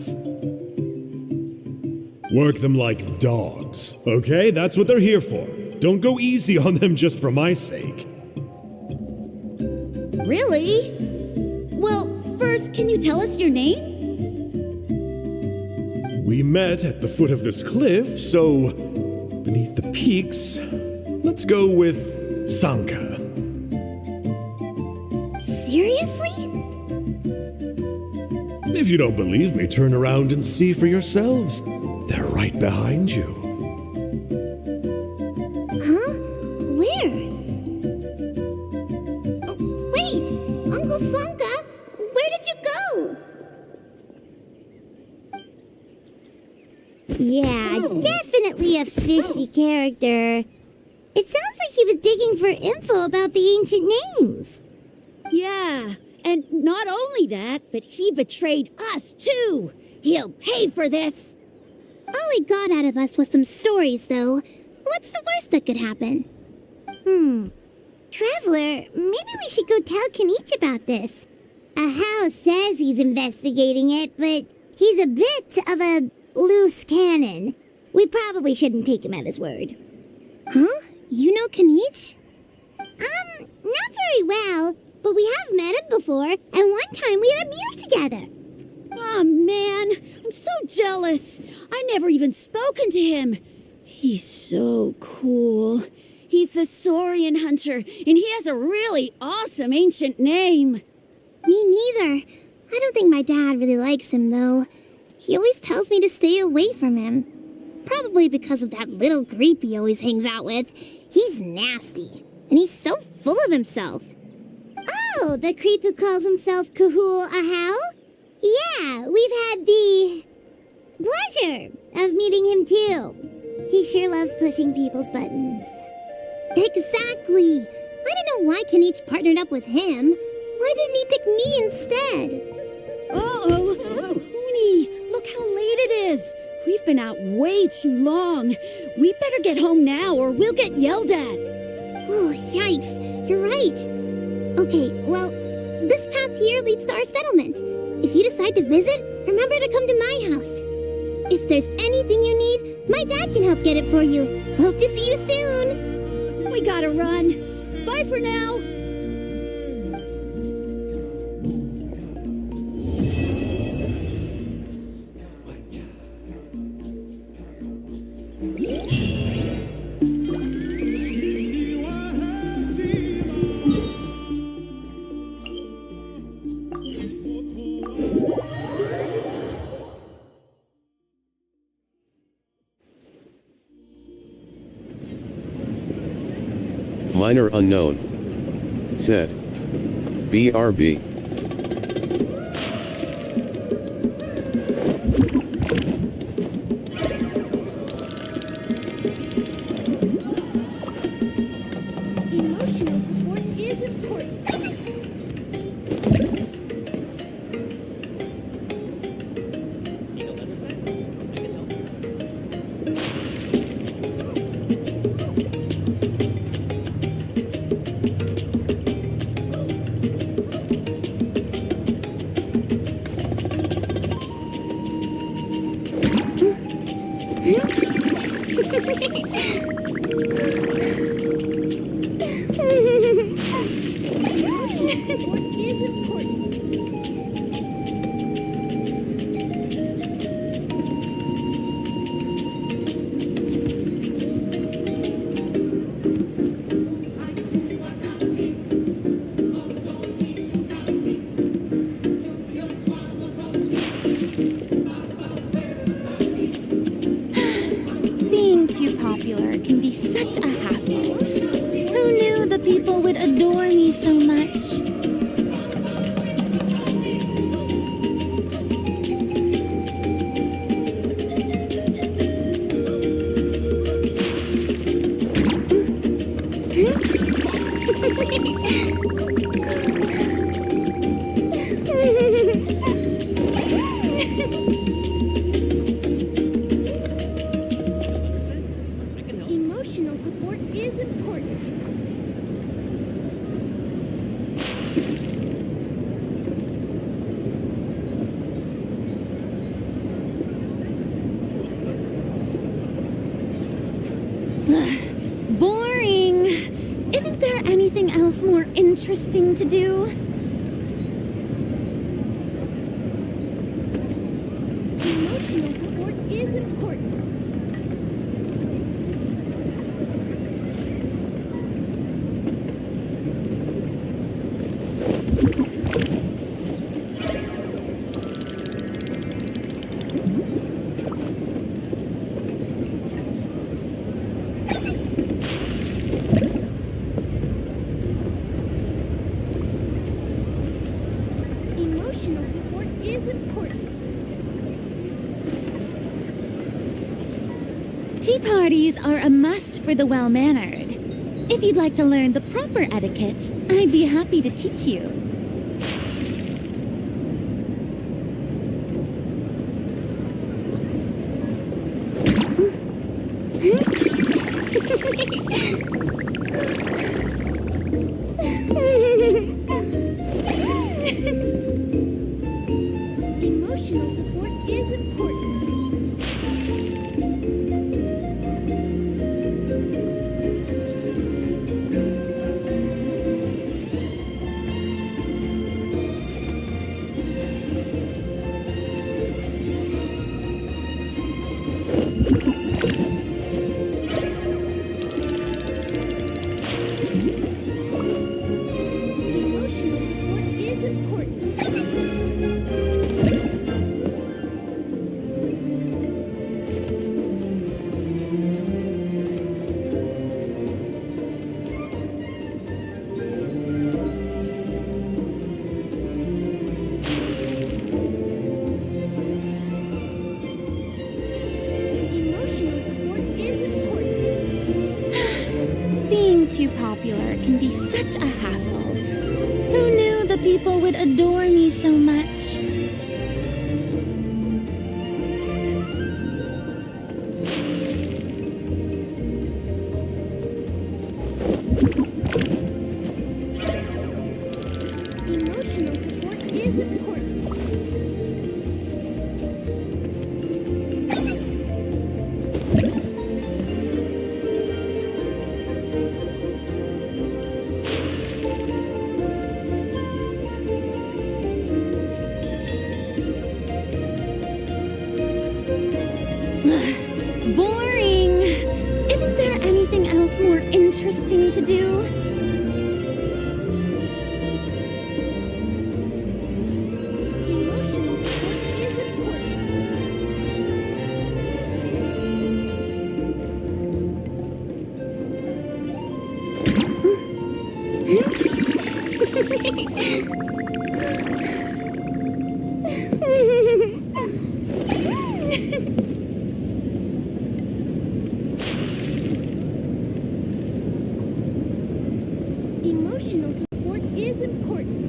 Work them like dogs, okay? That's what they're here for. Don't go easy on them just for my sake. Really? Well, first, can you tell us your name? We met at the foot of this cliff, so beneath the peaks, let's go with Sanka. Seriously? If you don't believe me, turn around and see for yourselves. They're right behind you. Huh? Where? Oh, wait! Uncle Sanka, where did you go? Yeah, definitely a fishy character. It sounds like he was digging for info about the ancient names. Yeah, and not only that, but he betrayed us too. He'll pay for this. All he got out of us was some stories, though. What's the worst that could happen? Traveler, maybe we should go tell Kanich about this. Ahau says he's investigating it, but he's a bit of a loose cannon. We probably shouldn't take him at his word. Huh? You know Kanich? Not very well, but we have met him before, and one time we had a meal together. Oh man, I'm so jealous. I never even spoken to him. He's so cool. He's the Saurian hunter, and he has a really awesome ancient name. Me neither. I don't think my dad really likes him, though. He always tells me to stay away from him. Probably because of that little creep he always hangs out with. He's nasty, and he's so full of himself. Oh, the creep who calls himself Kahul Ahau? Yeah, we've had the pleasure of meeting him too. He sure loves pushing people's buttons. Exactly. I don't know why Kanich partnered up with him. Why didn't he pick me instead? Uh-oh. Hoonie, look how late it We've been out way too long. We better get home now or we'll get yelled at. Oh, yikes. You're right. Okay, well, this path here leads to our settlement. If you decide to visit, remember to come to my house. If there's anything you need, my dad can help get it for you. Hope to see you soon. We gotta run. Bye for now. Minor unknown. Said. BRB. Emotional support is important. Being too popular can be such a hassle. Who knew the people would adore me so much? Emotional support is important. Boring! Isn't there anything else more interesting to do? Emotional support is important. Emotional support is important. Tea parties are a must for the well-mannered. If you'd like to learn the proper etiquette, I'd be happy to teach you. Emotional support is important. Emotional support is important. Emotional support is important. Being too popular can be such a hassle. Who knew the people would adore me so much? expecting to do? Emotional support is important. Emotional support is important.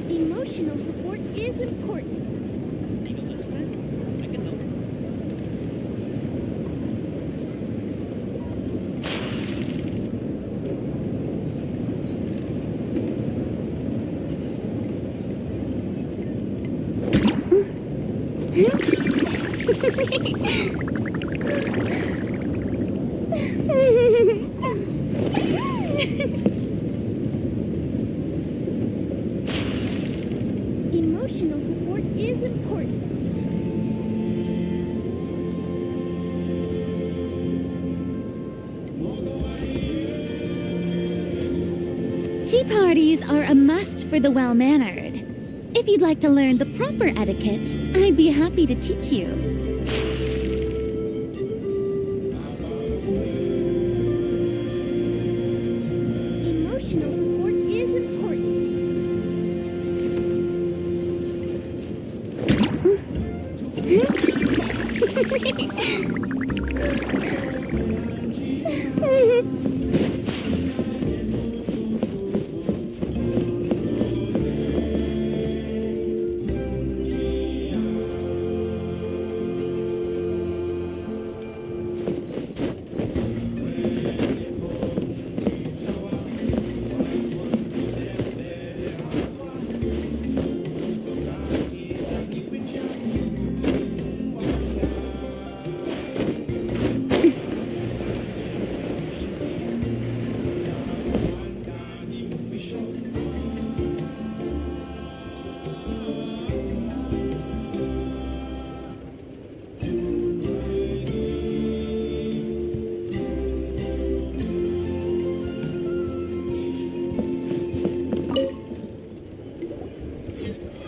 Emotional support is important. Emotional support is important. Tea parties are a must for the well-mannered. If you'd like to learn the proper etiquette, I'd be happy to teach you. Emotional support is important.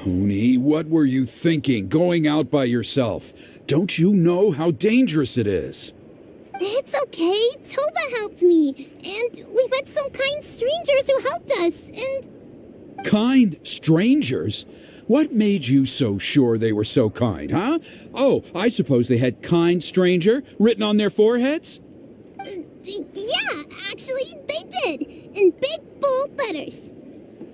Hooney, what were you thinking, going out by yourself? Don't you know how dangerous it is? It's okay. Toba helped me. And we met some kind strangers who helped us. And Kind strangers? What made you so sure they were so kind, huh? Oh, I suppose they had kind stranger written on their foreheads? yeah, actually, they did. In big, bold letters.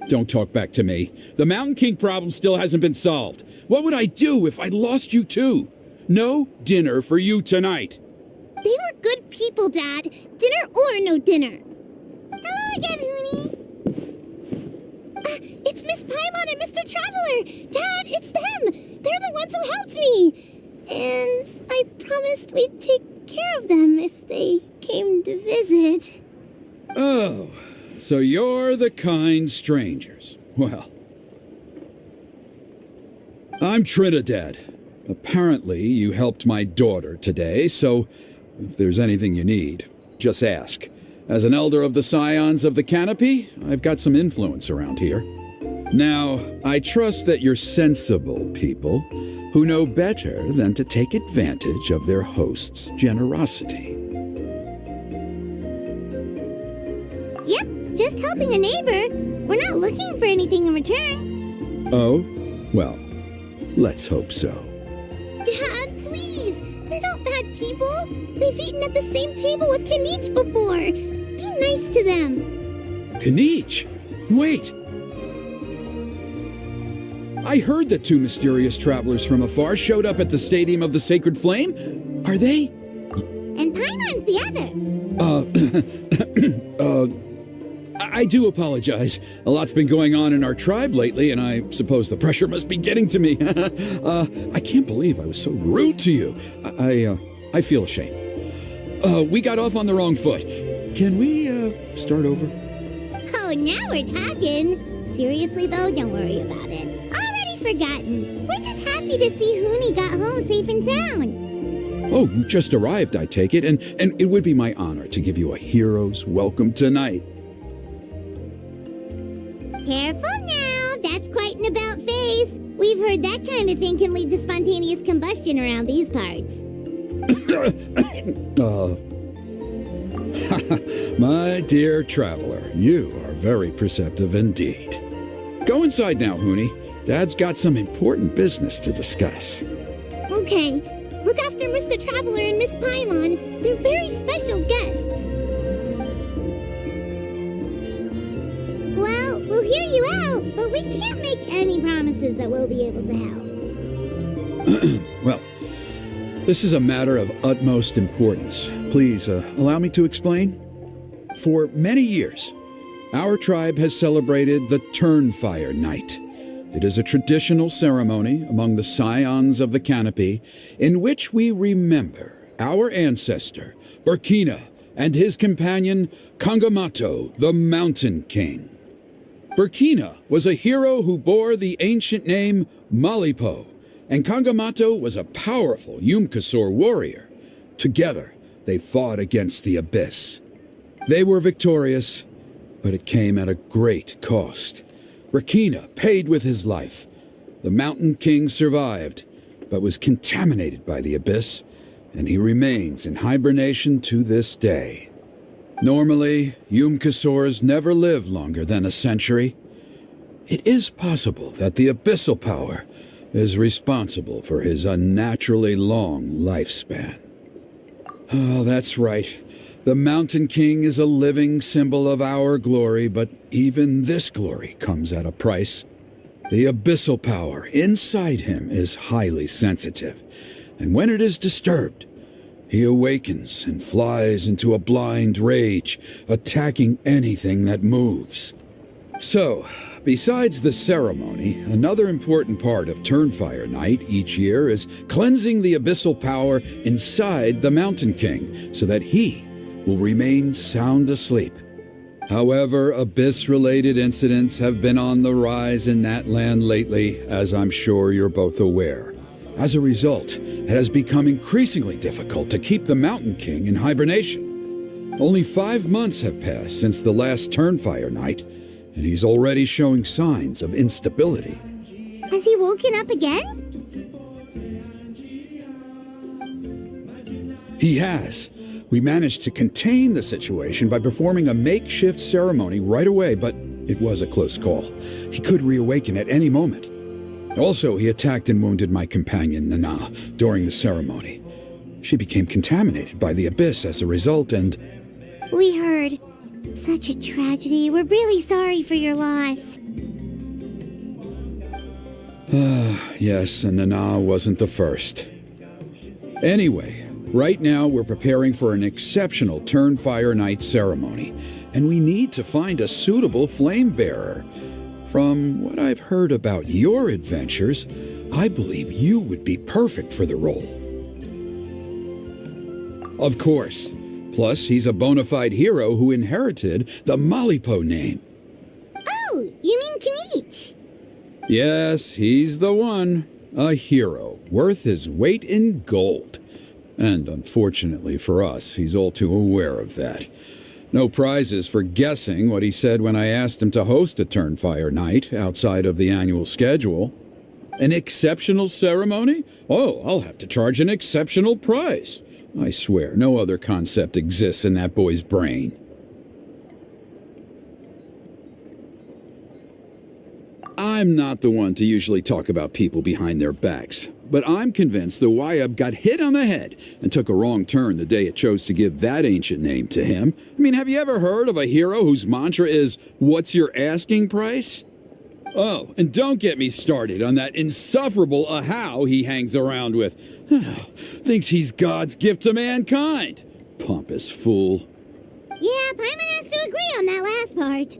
Don't talk back to me. The Mountain King problem still hasn't been solved. What would I do if I lost you too? No dinner for you tonight. They were good people, Dad. Dinner or no dinner. Hello again, Hooney. It's Miss Paimon and Mr. Traveler. Dad, it's them. They're the ones who helped me. And I promised we'd take care of them if they came to visit. Oh, so you're the kind strangers. Well, I'm Trinidad. Apparently, you helped my daughter today, so if there's anything you need, just ask. As an elder of the Scions of the Canopy, I've got some influence around here. Now, I trust that you're sensible people who know better than to take advantage of their host's generosity. Yep, just helping a neighbor. We're not looking for anything in return. Oh? Well, let's hope so. Dad, please. They're not bad people. They've eaten at the same table with Kanich before. Be nice to them. Kanich! Wait! I heard that two mysterious travelers from afar showed up at the Stadium of the Sacred Flame. Are they? And Paimon's the other. I do apologize. A lot's been going on in our tribe lately, and I suppose the pressure must be getting to me. I can't believe I was so rude to you. I feel ashamed. We got off on the wrong foot. Can we, start over? Oh, now we're talking. Seriously, though, don't worry about it. Already forgotten. We're just happy to see Hooney got home safe and sound. Oh, you just arrived, I take it, and it would be my honor to give you a hero's welcome tonight. Careful now. That's quite an about-face. We've heard that kind of thing can lead to spontaneous combustion around these parts. My dear traveler, you are very perceptive indeed. Go inside now, Hooney. Dad's got some important business to discuss. Okay. Look after Mr. Traveler and Miss Pylon. They're very special guests. Well, we'll hear you out, but we can't make any promises that we'll be able to help. Well, this is a matter of utmost importance. Please, allow me to explain. For many years, our tribe has celebrated the Turnfire Night. It is a traditional ceremony among the Scions of the Canopy in which we remember our ancestor, Burkina, and his companion, Kangamato, the Mountain King. Burkina was a hero who bore the ancient name Malipo, and Kangamato was a powerful Yumkasor warrior. Together, they fought against the Abyss. They were victorious, but it came at a great cost. Burkina paid with his life. The Mountain King survived, but was contaminated by the Abyss, and he remains in hibernation to this day. Normally, Yumkasors never live longer than a century. It is possible that the Abyssal Power is responsible for his unnaturally long lifespan. Oh, that's right. The Mountain King is a living symbol of our glory, but even this glory comes at a price. The Abyssal Power inside him is highly sensitive, and when it is disturbed, he awakens and flies into a blind rage, attacking anything that moves. So, besides the ceremony, another important part of Turnfire Night each year is cleansing the Abyssal Power inside the Mountain King so that he will remain sound asleep. However, Abyss-related incidents have been on the rise in Natlan lately, as I'm sure you're both aware. As a result, it has become increasingly difficult to keep the Mountain King in hibernation. Only 5 months have passed since the last Turnfire Night, and he's already showing signs of instability. Has he woken up again? He has. We managed to contain the situation by performing a makeshift ceremony right away, but it was a close call. He could reawaken at any moment. Also, he attacked and wounded my companion, Nana, during the ceremony. She became contaminated by the Abyss as a result, and... We heard. Such a tragedy. We're really sorry for your loss. Yes, and Nana wasn't the first. Anyway, right now we're preparing for an exceptional Turnfire Night ceremony, and we need to find a suitable flame bearer. From what I've heard about your adventures, I believe you would be perfect for the role. Of course. Plus, he's a bona fide hero who inherited the Malipo name. Oh, you mean Kanich? Yes, he's the one. A hero, worth his weight in gold. And unfortunately for us, he's all too aware of that. No prizes for guessing what he said when I asked him to host a Turnfire Night outside of the annual schedule. An exceptional ceremony? Oh, I'll have to charge an exceptional price. I swear, no other concept exists in that boy's brain. I'm not the one to usually talk about people behind their backs, but I'm convinced the Wyab got hit on the head and took a wrong turn the day it chose to give that ancient name to him. I mean, have you ever heard of a hero whose mantra is, "What's your asking price?" Oh, and don't get me started on that insufferable Ahau he hangs around with. Thinks he's God's gift to mankind. Pompous fool. Yeah, Paimon has to agree on that last part. part.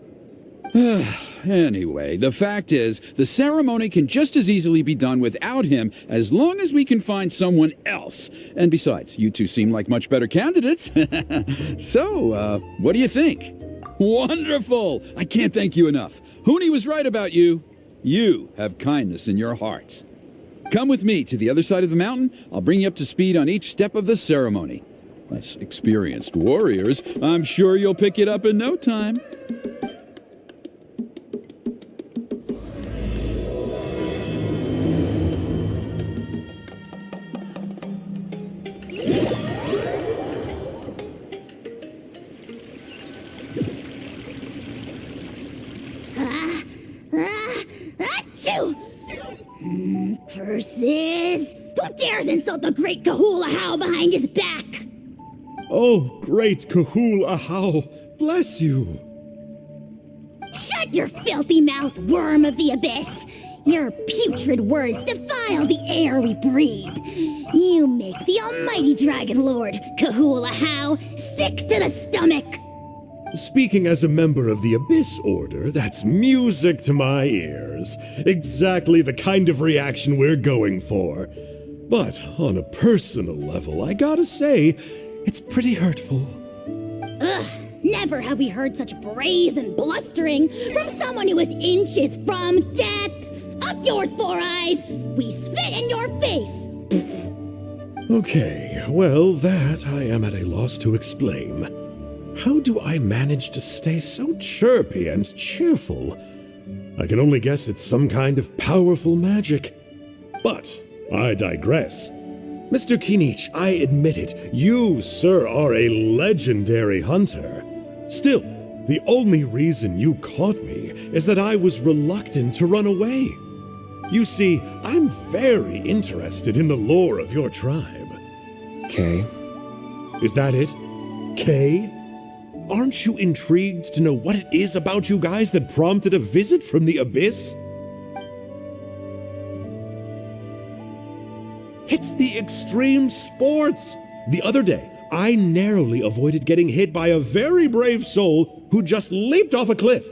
Anyway, the fact is, the ceremony can just as easily be done without him as long as we can find someone else. And besides, you two seem like much better candidates. So, what do you think? Wonderful! I can't thank you enough. Huni was right about you. You have kindness in your hearts. Come with me to the other side of the mountain. I'll bring you up to speed on each step of the ceremony. As experienced warriors, I'm sure you'll pick it up in no time. Achoo! Curses! Who dares insult the great Kahula behind his back? Oh, great Kahul Ahau, bless you. Shut your filthy mouth, worm of the abyss! Your putrid words defile the air we breathe. You make the almighty Dragon Lord, Kahula sick to the stomach. Speaking as a member of the Abyss Order, that's music to my ears. Exactly the kind of reaction we're going for. But on a personal level, I gotta say, it's pretty hurtful. Ugh, never have we heard such brazen blustering from someone who is inches from death. Up yours, Four Eyes! We spit in your face! Okay, well, that I am at a loss to explain. How do I manage to stay so chirpy and cheerful? I can only guess it's some kind of powerful magic. But I digress. Mr. Kinich, I admit it, you, sir, are a legendary hunter. Still, the only reason you caught me is that I was reluctant to run away. You see, I'm very interested in the lore of your tribe. Kay? Is that it? Kay? Aren't you intrigued to know what it is about you guys that prompted a visit from the Abyss? It's the extreme sports! The other day, I narrowly avoided getting hit by a very brave soul who just leaped off a cliff.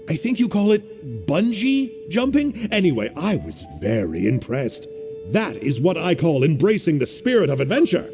I think you call it bungee jumping? Anyway, I was very impressed. That is what I call embracing the spirit of adventure.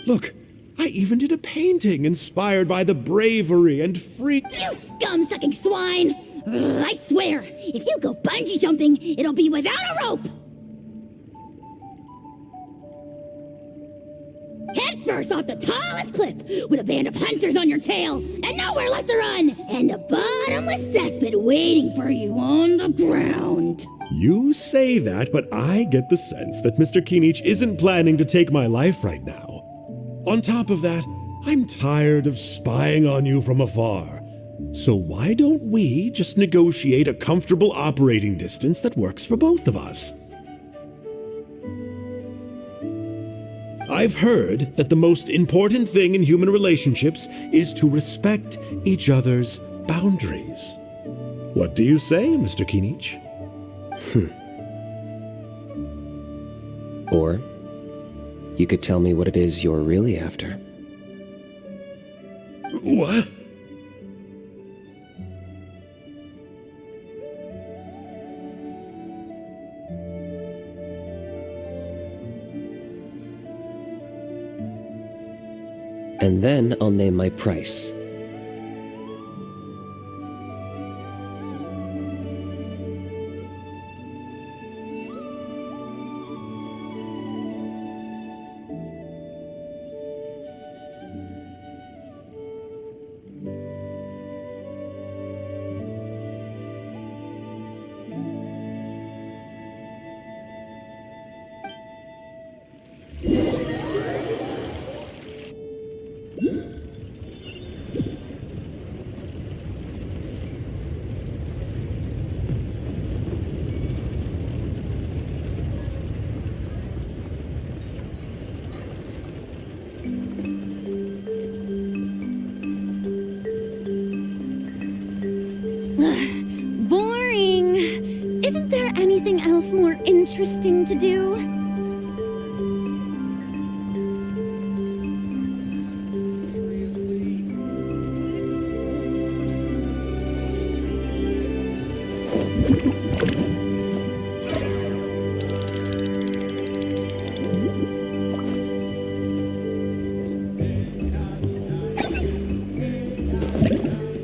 Look, I even did a painting inspired by the bravery and free. You scum-sucking swine! Ugh, I swear, if you go bungee jumping, it'll be without a rope! Head first off the tallest cliff, with a band of hunters on your tail, and nowhere left to run, and a bottomless cesspit waiting for you on the ground. You say that, but I get the sense that Mr. Kinich isn't planning to take my life right now. On top of that, I'm tired of spying on you from afar. So why don't we just negotiate a comfortable operating distance that works for both of us? I've heard that the most important thing in human relationships is to respect each other's boundaries. What do you say, Mr. Kinich? Or you could tell me what it is you're really after. What? And then I'll name my price. Boring. Isn't there anything else more interesting to do?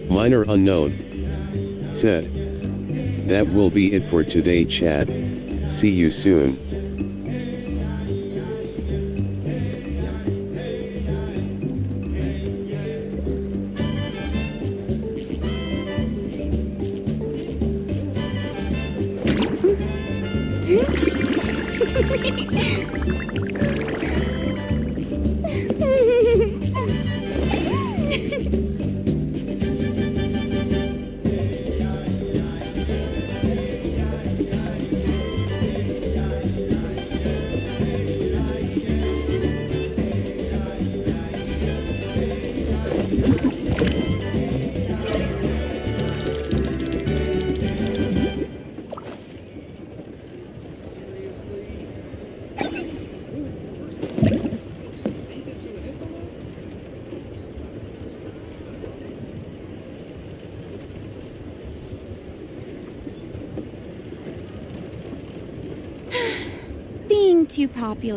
Minor unknown. Said. That will be it for today, Chad. See you soon. Being too popular.